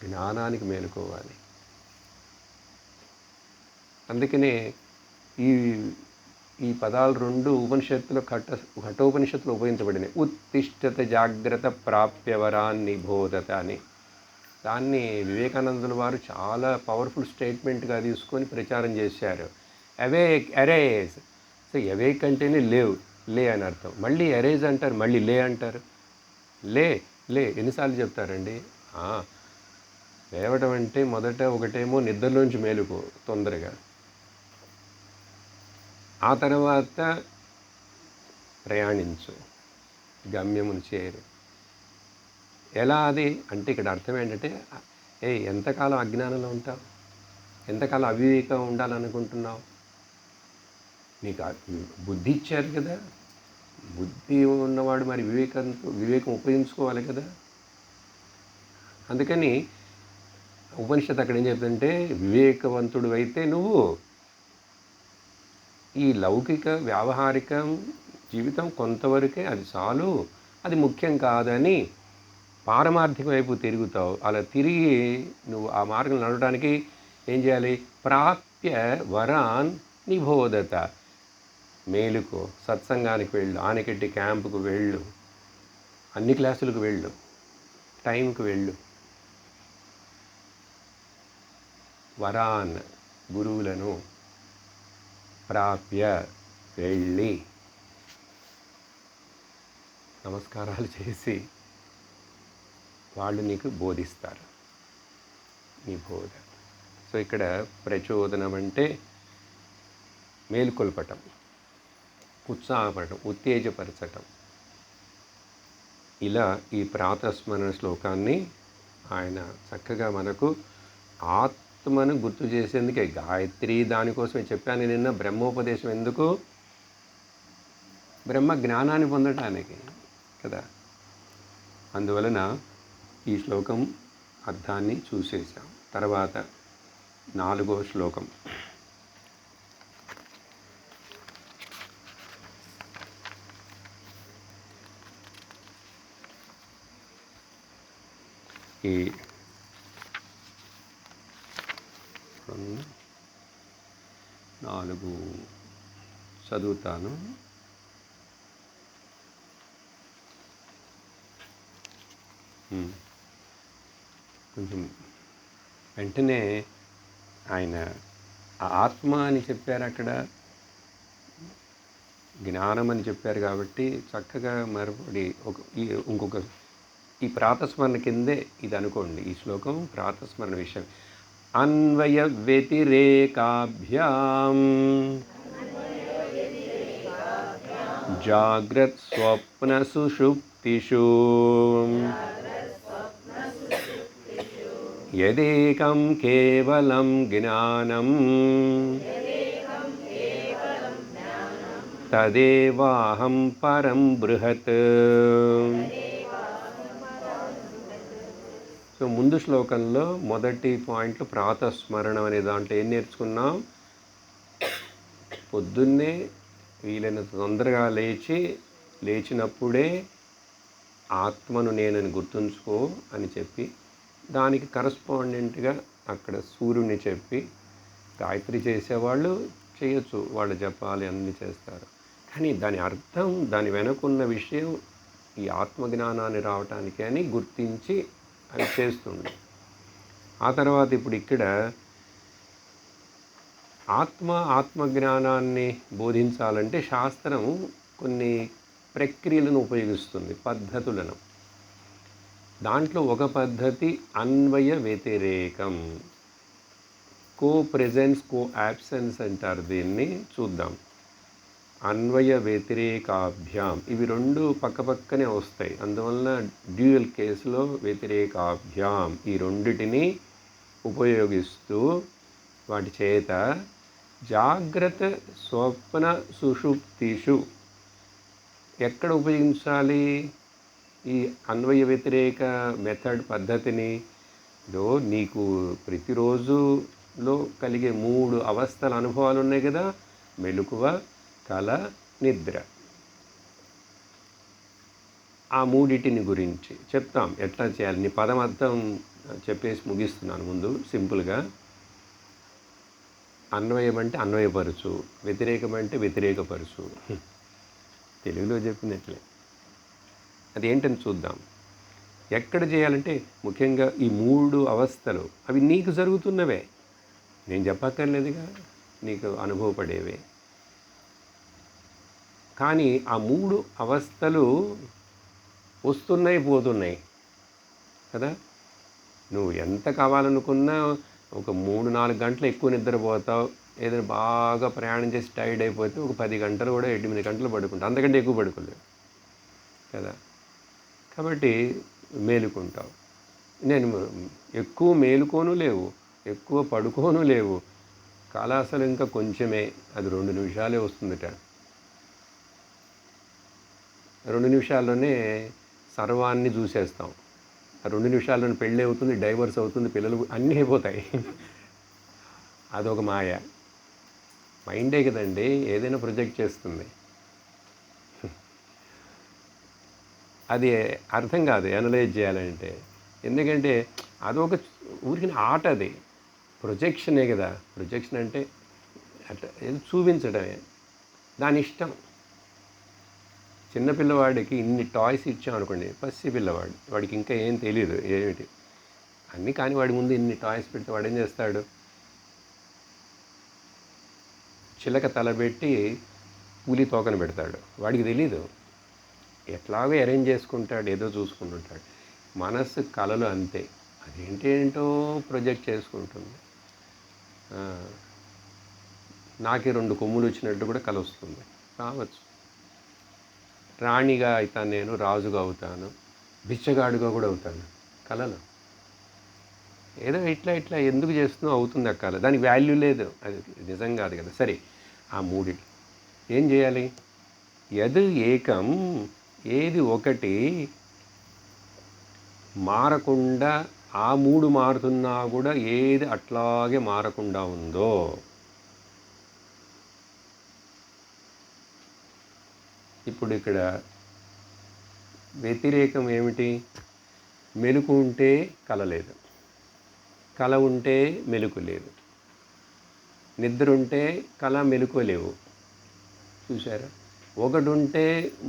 జ్ఞానానికి మేలుకోవాలి. అందుకనే ఈ పదాలు రెండు ఉపనిషత్తులో ఘటోపనిషత్తులో ఉపయోగించబడినాయి. ఉత్తిష్టత జాగ్రత్త ప్రాప్యవరాన్ని బోధత అని. దాన్ని వివేకానందుల వారు చాలా పవర్ఫుల్ స్టేట్మెంట్గా తీసుకొని ప్రచారం చేశారు. Awake, erase. సో అవేక్ అంటేనే లే అని అర్థం. మళ్ళీ అరేజ్ అంటారు, మళ్ళీ లే అంటారు. లే ఎన్నిసార్లు చెప్తారండి? లేవటం అంటే మొదట ఒకటేమో నిద్రలోంచి మేలుకో తొందరగా, ఆ తర్వాత ప్రయాణించు, గమ్యమును చేరు. ఎలా అది అంటే ఇక్కడ అర్థం ఏంటంటే, ఎంతకాలం అజ్ఞానంలో ఉంటావు, ఎంతకాలం అవివేకం ఉండాలనుకుంటున్నావు? నీకు బుద్ధి ఇచ్చారు కదా, బుద్ధి ఉన్నవాడు మరి వివేకం ఉపయోగించుకోవాలి కదా. అందుకని ఉపనిషత్తు అక్కడ ఏం చెప్తుందంటే, వివేకవంతుడు అయితే నువ్వు ఈ లౌకిక వ్యావహారిక జీవితం కొంతవరకే, అది చాలు, అది ముఖ్యం కాదని పారమార్థిక వైపు తిరుగుతావు. అలా తిరిగి నువ్వు ఆ మార్గం నడవడానికి ఏం చేయాలి? ప్రాప్య వరాన్ నిబోధత. మేలుకో, సత్సంగానికి వెళ్ళు, ఆనకెట్టి క్యాంపుకు వెళ్ళు, అన్ని క్లాసులకు వెళ్ళు, టైంకు వెళ్ళు. వరాన్ గురువులను, ప్రాప్య వెళ్ళి నమస్కారాలు చేసి వాళ్ళు నీకు బోధిస్తారు, నీ బోధ. సో ఇక్కడ ప్రచోదనం అంటే మేల్కొల్పటం, ఉత్సాహపడటం, ఉత్తేజపరచటం. ఇలా ఈ ప్రాతస్మరణ శ్లోకాన్ని ఆయన చక్కగా మనకు ఆత్మను గుర్తు చేసేందుకే. గాయత్రి దానికోసమే చెప్పాను నిన్న. బ్రహ్మోపదేశం ఎందుకు? బ్రహ్మ జ్ఞానాన్ని పొందటానికి కదా. అందువలన ఈ శ్లోకం అర్థాన్ని చూసేసాం. తర్వాత 4వ శ్లోకం. ఈ 4 చదువుతాను. కొంచెం వెంటనే ఆయన ఆత్మ అని చెప్పారు, అక్కడ జ్ఞానం అని చెప్పారు కాబట్టి చక్కగా మరపడి ఇంకొక ఈ ప్రాతస్మరణ కిందే ఇది అనుకోండి. ఈ శ్లోకం ప్రాతస్మరణ విషయం. అన్వయ వ్యతిరేకాభ్యాం జాగ్రత్ స్వప్న సుషుప్తిషు యదేకం కేవలం జ్ఞానం తదేవాహం పరం బృహత్. సో ముందు శ్లోకంలో మొదటి పాయింట్లు ప్రాతస్మరణం అనే దాంట్లో ఏం నేర్చుకున్నాం? పొద్దున్నే వీలైనంత తొందరగా లేచినప్పుడే ఆత్మను నేనని గుర్తుంచుకో అని చెప్పి, దానికి కరస్పాండెంట్గా అక్కడ సూర్యుని చెప్పి, గాయత్రి చేసేవాళ్ళు చేయొచ్చు, వాళ్ళు జపాలి అన్నీ చేస్తారు. కానీ దాని అర్థం, దాని వెనుకున్న విషయం ఈ ఆత్మజ్ఞానాన్ని రావటానికి అని గుర్తించి అవి చేస్తుండే. ఆ తర్వాత ఇప్పుడు ఇక్కడ ఆత్మజ్ఞానాన్ని బోధించాలంటే శాస్త్రం కొన్ని ప్రక్రియలను ఉపయోగిస్తుంది, పద్ధతులను. దాంట్లో ఒక పద్ధతి అన్వయ వ్యతిరేకం, కో ప్రెజెన్స్ కో యాబ్సెన్స్ అంటారు దీన్ని. చూద్దాం. అన్వయ వ్యతిరేకాభ్యాం, ఇవి రెండు పక్కపక్కనే వస్తాయి, అందువలన డ్యూయల్ కేసులో వ్యతిరేకాభ్యాం ఈ రెండిటిని ఉపయోగిస్తూ వాటి చేత జాగ్రత్త స్వప్న సుషుప్తిషు ఎక్కడ ఉపయోగించాలి ఈ అన్వయ వ్యతిరేక మెథడ్ పద్ధతిని? నీకు ప్రతిరోజులో కలిగే 3 అవస్థల అనుభవాలు ఉన్నాయి కదా, మెలకువ, కల, నిద్ర. ఆ మూడిటిని గురించి చెప్తాం ఎట్లా చేయాలి. నీ పదం అర్థం చెప్పేసి ముగిస్తున్నాను. ముందు సింపుల్గా అన్వయం అంటే అన్వయపరచు, వ్యతిరేకం అంటే వ్యతిరేకపరచు. తెలుగులో చెప్పినట్లే. అదేంటని చూద్దాం. ఎక్కడ చేయాలంటే ముఖ్యంగా ఈ 3 అవస్థలు అవి నీకు జరుగుతున్నవే, నేను చెప్పక్కర్లేదుగా, నీకు అనుభవపడేవే. కానీ ఆ 3 అవస్థలు వస్తున్నాయి పోతున్నాయి కదా. నువ్వు ఎంత కావాలనుకున్నా ఒక 3-4 గంటలు ఎక్కువ నిద్రపోతావు, ఏదైనా బాగా ప్రయాణం చేసి టైర్డ్ అయిపోతే ఒక 10 గంటలు కూడా 8 గంటలు పడుకుంటావు, అంతకంటే ఎక్కువ పడుకోలేవు కదా. కాబట్టి మేలుకుంటావు. నేను ఎక్కువ మేలుకోను లేవు, ఎక్కువ పడుకోను లేవు, కళ అసలు ఇంకా కొంచెమే, అది 2 నిమిషాలే వస్తుందట. 2 నిమిషాల్లోనే సర్వాన్ని చూసేస్తాం. ఆ 2 నిమిషాల్లోనే పెళ్ళి అవుతుంది, డైవర్స్ అవుతుంది, పిల్లలు అన్నీ అయిపోతాయి. అదొక మాయ. మైండే కదండి ఏదైనా ప్రొజెక్ట్ చేస్తుంది. అది అర్థం కాదు అనలైజ్ చేయాలంటే. ఎందుకంటే అదొక ఊరికి ఆట, అది ప్రొజెక్షనే కదా. ప్రొజెక్షన్ అంటే అట్లా ఏదో చూపించడమే, దాని ఇష్టం. చిన్నపిల్లవాడికి ఇన్ని టాయ్స్ ఇచ్చామనుకోండి, పసి పిల్లవాడు, వాడికి ఇంకా ఏం తెలియదు ఏమిటి అన్నీ, కానీ వాడి ముందు ఇన్ని టాయ్స్ పెడితే వాడు ఏం చేస్తాడు? చిలక తలబెట్టి పులి తోకను పెడతాడు, వాడికి తెలీదు. ఎట్లాగో అరేంజ్ చేసుకుంటాడు, ఏదో చూసుకుంటుంటాడు. మనస్సు కళలు అంతే, అదేంటేంటో ప్రొజెక్ట్ చేసుకుంటుంది. నాకే 2 కొమ్ములు వచ్చినట్టు కూడా కల వస్తుంది, రావచ్చు. రాణిగా అవుతాను, నేను రాజుగా అవుతాను, బిచ్చగాడుగా కూడా అవుతాను కళలో. ఏదో ఇట్లా ఎందుకు చేస్తున్నావు, అవుతుంది ఆ కళ, దానికి వాల్యూ లేదు, అది నిజం కాదు కదా. సరే, ఆ 3 ఏం చేయాలి? యద్ ఏకం, ఏది ఒకటి, మారకుండా ఆ మూడు మారుతున్నా కూడా ఏది అట్లాగే మారకుండా ఉందో ఇప్పుడు ఇక్కడ వ్యతిరేకం ఏమిటి? మెలుకు ఉంటే కల లేదు, కల ఉంటే మెలుకు లేదు, నిద్ర ఉంటే కల మెలుకు లేవు. చూసారా? ఒకటి ఉంటే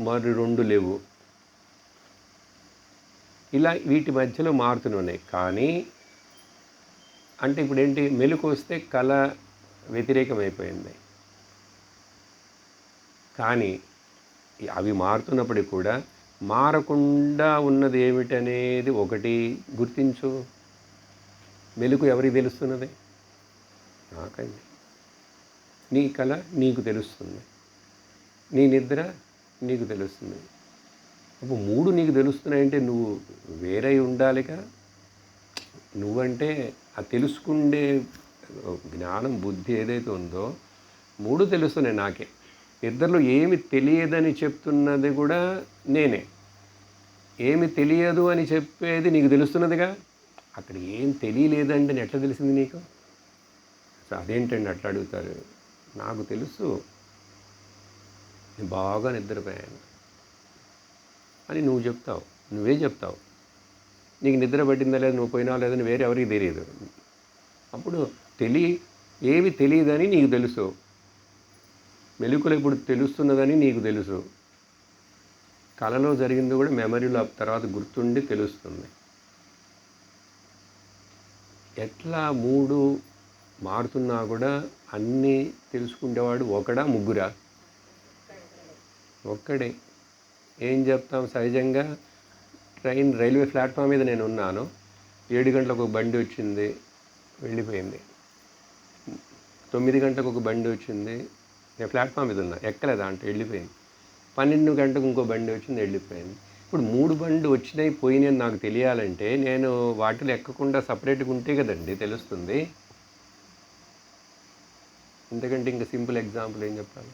మరి రెండు లేవు. ఇలా వీటి మధ్యలో మారుతున్నాయి. కానీ అంటే ఇప్పుడు ఏంటి, మెలుకు వస్తే కళ వ్యతిరేకమైపోయింది. కానీ అవి మారుతున్నప్పటికి కూడా మారకుండా ఉన్నది ఏమిటనేది ఒకటి గుర్తించు. మెలుకు ఎవరికి తెలుస్తున్నది? నాకండి. నీ కళ నీకు తెలుస్తుంది, నీ నిద్ర నీకు తెలుస్తుంది. అప్పుడు మూడు నీకు తెలుస్తున్నాయంటే నువ్వు వేరే ఉండాలిగా. నువ్వంటే ఆ తెలుసుకుండే జ్ఞానం, బుద్ధి ఏదైతే ఉందో మూడు తెలుస్తున్నాయి నాకే. ఇద్దరిలో ఏమి తెలియదని చెప్తున్నది కూడా నేనే. ఏమి తెలియదు అని చెప్పేది నీకు తెలుస్తున్నదిగా. అక్కడ ఏం తెలియలేదంటే ఎట్లా తెలిసింది నీకు? అదేంటండి అట్లా అడుగుతారు. నాకు తెలుసు, నేను బాగా నిద్రపోయాను అని నువ్వు చెప్తావు. నువ్వే చెప్తావు. నీకు నిద్ర పట్టిందా లేదా, నువ్వు పోయినా లేదని వేరే ఎవరికి తెలియదు. అప్పుడు ఏమి తెలియదని నీకు తెలుసు. మెలుకులు ఇప్పుడు తెలుస్తున్నదని నీకు తెలుసు. కళలో జరిగింది కూడా మెమరీలో తర్వాత గుర్తుండి తెలుస్తుంది. ఎట్లా మూడు మారుతున్నా కూడా అన్నీ తెలుసుకునేవాడు ఒకడా ముగ్గురా? ఒక్కడే. ఏం చెప్తాం సహజంగా? రైల్వే ప్లాట్ఫామ్ మీద నేను ఉన్నాను. 7 గంటలకు ఒక బండి వచ్చింది, వెళ్ళిపోయింది. 9 గంటలకు ఒక బండి వచ్చింది, నేను ప్లాట్ఫామ్ మీద ఉన్నా, ఎక్కలేదా అంటే వెళ్ళిపోయింది. 12 గంటలకు ఇంకో బండి వచ్చింది, వెళ్ళిపోయింది. ఇప్పుడు 3 బండ్లు వచ్చినాయి పోయినాయి అని నాకు తెలియాలంటే నేను వాటిలో ఎక్కకుండా సపరేట్గా ఉంటే కదండి తెలుస్తుంది. ఎందుకంటే ఇంకా సింపుల్ ఎగ్జాంపుల్ ఏం చెప్పాలి?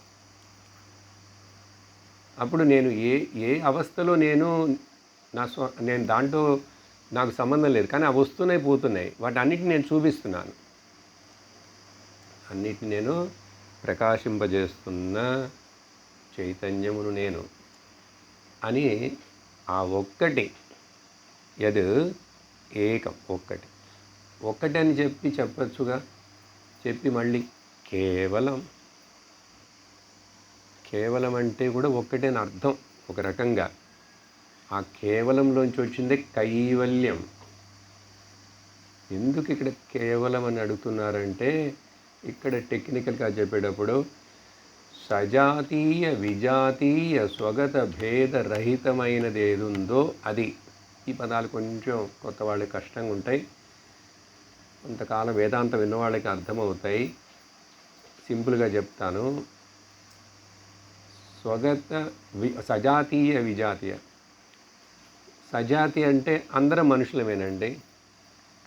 అప్పుడు నేను ఏ అవస్థలో నేను దాంట్లో నాకు సంబంధం లేదు, కానీ అవి వస్తున్నాయి పోతున్నాయి, వాటి అన్నిటిని నేను చూపిస్తున్నాను. అన్నిటిని నేను ప్రకాశింపజేస్తున్న చైతన్యమును నేను అని ఆ ఒక్కటి యద్ ఏకం, ఒక్కటి అని చెప్పచ్చుగా. చెప్పి మళ్ళీ కేవలం అంటే కూడా ఒక్కటే అని అర్థం ఒక రకంగా. ఆ కేవలంలోంచి వచ్చిందే కైవల్యం. ఎందుకు ఇక్కడ కేవలం అని అడుగుతున్నారంటే, ఇక్కడ టెక్నికల్గా చెప్పేటప్పుడు సజాతీయ విజాతీయ స్వగత భేద రహితమైనది ఏది ఉందో అది. ఈ పదాలు కొంచెం కొత్త వాళ్ళకి కష్టంగా ఉంటాయి, కొంతకాలం వేదాంతం విన్న వాళ్ళకి అర్థమవుతాయి. సింపుల్గా చెప్తాను. సజాతీయ విజాతీయ. సజాతి అంటే అందరం మనుషులమేనండి,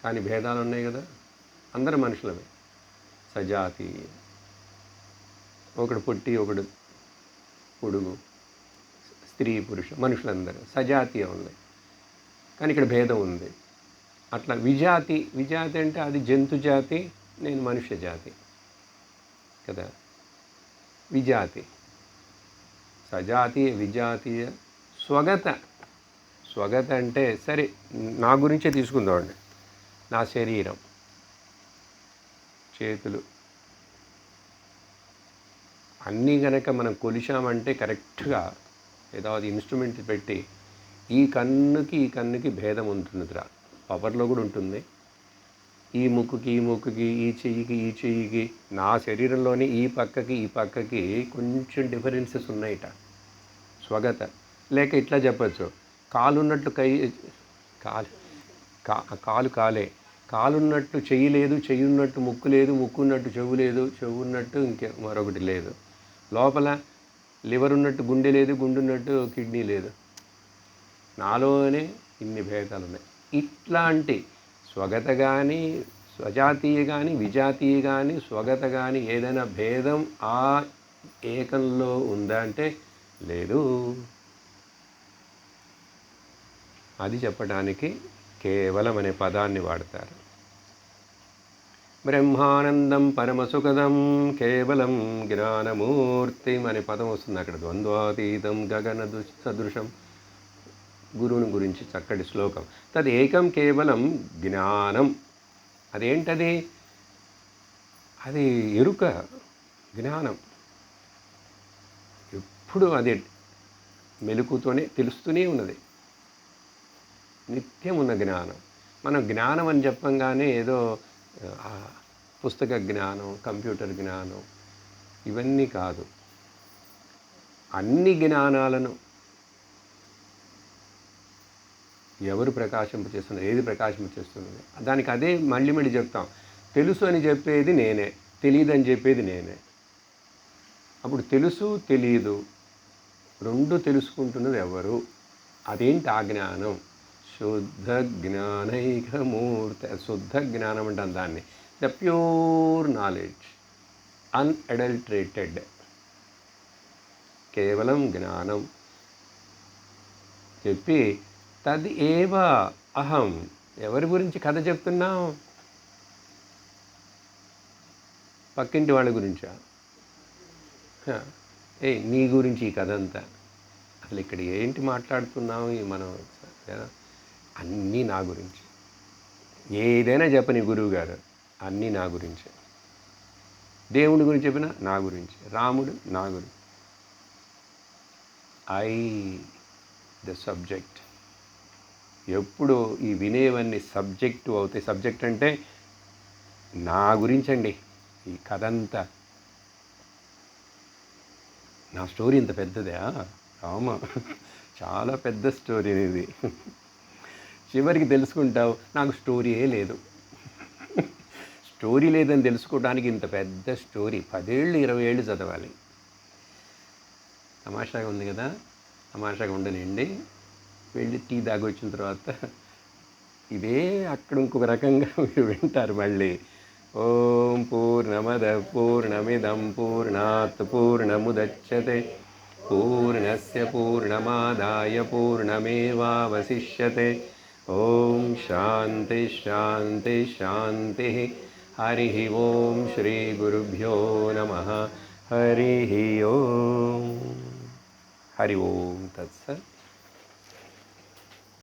కానీ భేదాలు ఉన్నాయి కదా. అందరం మనుషులమే. సజాతి, ఒకడు పొట్టి ఒకడు పొడుగు, స్త్రీ పురుష, మనుషులందరూ సజాతీయ ఉన్నాయి, కానీ ఇక్కడ భేదం ఉంది. అట్లా విజాతి అంటే అది జంతు జాతి, నేను మనుష్య జాతి కదా. విజాతి, సజాతీయ విజాతీయ స్వగత అంటే సరే నా గురించే తీసుకుందామండి. నా శరీరం, చేతులు అన్నీ కనుక మనం కొలిచామంటే కరెక్ట్గా ఏదో అది ఇన్స్ట్రుమెంట్ పెట్టి ఈ కన్నుకి భేదం ఉంటుందిరా. పవర్లో కూడా ఉంటుంది. ఈ ముక్కుకి, ఈ చెయ్యికి, నా శరీరంలోని ఈ పక్కకి కొంచెం డిఫరెన్సెస్ ఉన్నాయిట. స్వగత. లేక ఇట్లా చెప్పచ్చు, కాలున్నట్టు కాలే, కాలున్నట్టు చెయ్యి లేదు, చెయ్యి ఉన్నట్టు ముక్కు లేదు, ముక్కు ఉన్నట్టు చెవు లేదు, చెవు ఉన్నట్టు మరొకటి లేదు. లోపల లివర్ ఉన్నట్టు గుండె లేదు, గుండె ఉన్నట్టు కిడ్నీ లేదు. నాలోనే ఇన్ని భేదాలు ఉన్నాయి. ఇట్లాంటి స్వగత కానీ, స్వజాతీయ కానీ, విజాతీయ కానీ, స్వగత కానీ ఏదైనా భేదం ఆ ఏకంలో ఉందా అంటే లేదు. అది చెప్పడానికి కేవలం అనే పదాన్ని వాడతారు. బ్రహ్మానందం పరమసుఖదం కేవలం జ్ఞానమూర్తిం అనే పదం వస్తుంది అక్కడ. ద్వంద్వాతీతం గగన సదృశం, గురువుని గురించి చక్కటి శ్లోకం. తది ఏకం కేవలం జ్ఞానం. అదేంటది? అది ఎరుక, జ్ఞానం. ఎప్పుడు అది మెలుకుతోనే తెలుస్తూనే ఉన్నది, నిత్యం ఉన్న జ్ఞానం. మనం జ్ఞానం అని చెప్పంగానే ఏదో పుస్తక జ్ఞానం, కంప్యూటర్ జ్ఞానం ఇవన్నీ కాదు. అన్ని జ్ఞానాలను ఎవరు ప్రకాశింపచేస్తున్నారు, ఏది ప్రకాశింపచేస్తున్నది, దానికి అదే మళ్ళీ మళ్ళీ చెప్తాం. తెలుసు అని చెప్పేది నేనే, తెలియదని చెప్పేది నేనే. అప్పుడు తెలుసు తెలియదు రెండు తెలుసుకుంటున్నది ఎవరు? అదేంటి ఆ జ్ఞానం? శుద్ధ జ్ఞానైకమూర్తి. శుద్ధ జ్ఞానం అంటాం దాన్ని. ద ప్యూర్ నాలెడ్జ్, అన్అడల్టరేటెడ్, కేవలం జ్ఞానం చెప్పి తద్ ఏవ అహం. ఎవరి గురించి కథ చెప్తున్నాం? పక్కింటి వాళ్ళ గురించా? నీ గురించి ఈ కథ అంతా. అసలు ఇక్కడ ఏంటి మాట్లాడుతున్నావు మనం? అన్నీ నా గురించి. ఏదైనా చెప్పని గురువు గారు, అన్నీ నా గురించి. దేవుడి గురించి చెప్పినా నా గురించి, రాముడు నా గురించి. The subject. ఎప్పుడు ఈ వినేవన్నీ సబ్జెక్టు అవుతాయి. సబ్జెక్ట్ అంటే నా గురించి అండి. ఈ కథ అంతా నా స్టోరీ ఇంత పెద్దదా? రామ, చాలా పెద్ద స్టోరీ ఇది. చివరికి తెలుసుకుంటావు నాకు స్టోరీయే లేదు. స్టోరీ లేదని తెలుసుకోవడానికి ఇంత పెద్ద స్టోరీ 10 ఏళ్ళు 20 ఏళ్ళు చదవాలి. తమాషాగా ఉంది కదా? తమాషాగా ఉండనండి. వెళ్ళి టీ దాగి వచ్చిన తర్వాత ఇదే అక్కడ ఇంకొక రకంగా మీరు వింటారు మళ్ళీ. ఓం పూర్ణమద పూర్ణమిదం పూర్ణాత్ పూర్ణముదచ్యతే పూర్ణస్య పూర్ణమాదాయ పూర్ణమేవావశిష్యతే. ఓం శాంతి శాంతి శాంతి. హరి ఓం శ్రీ గురుభ్యో నమః. హరి ఓం. హరి ఓం తత్సత్.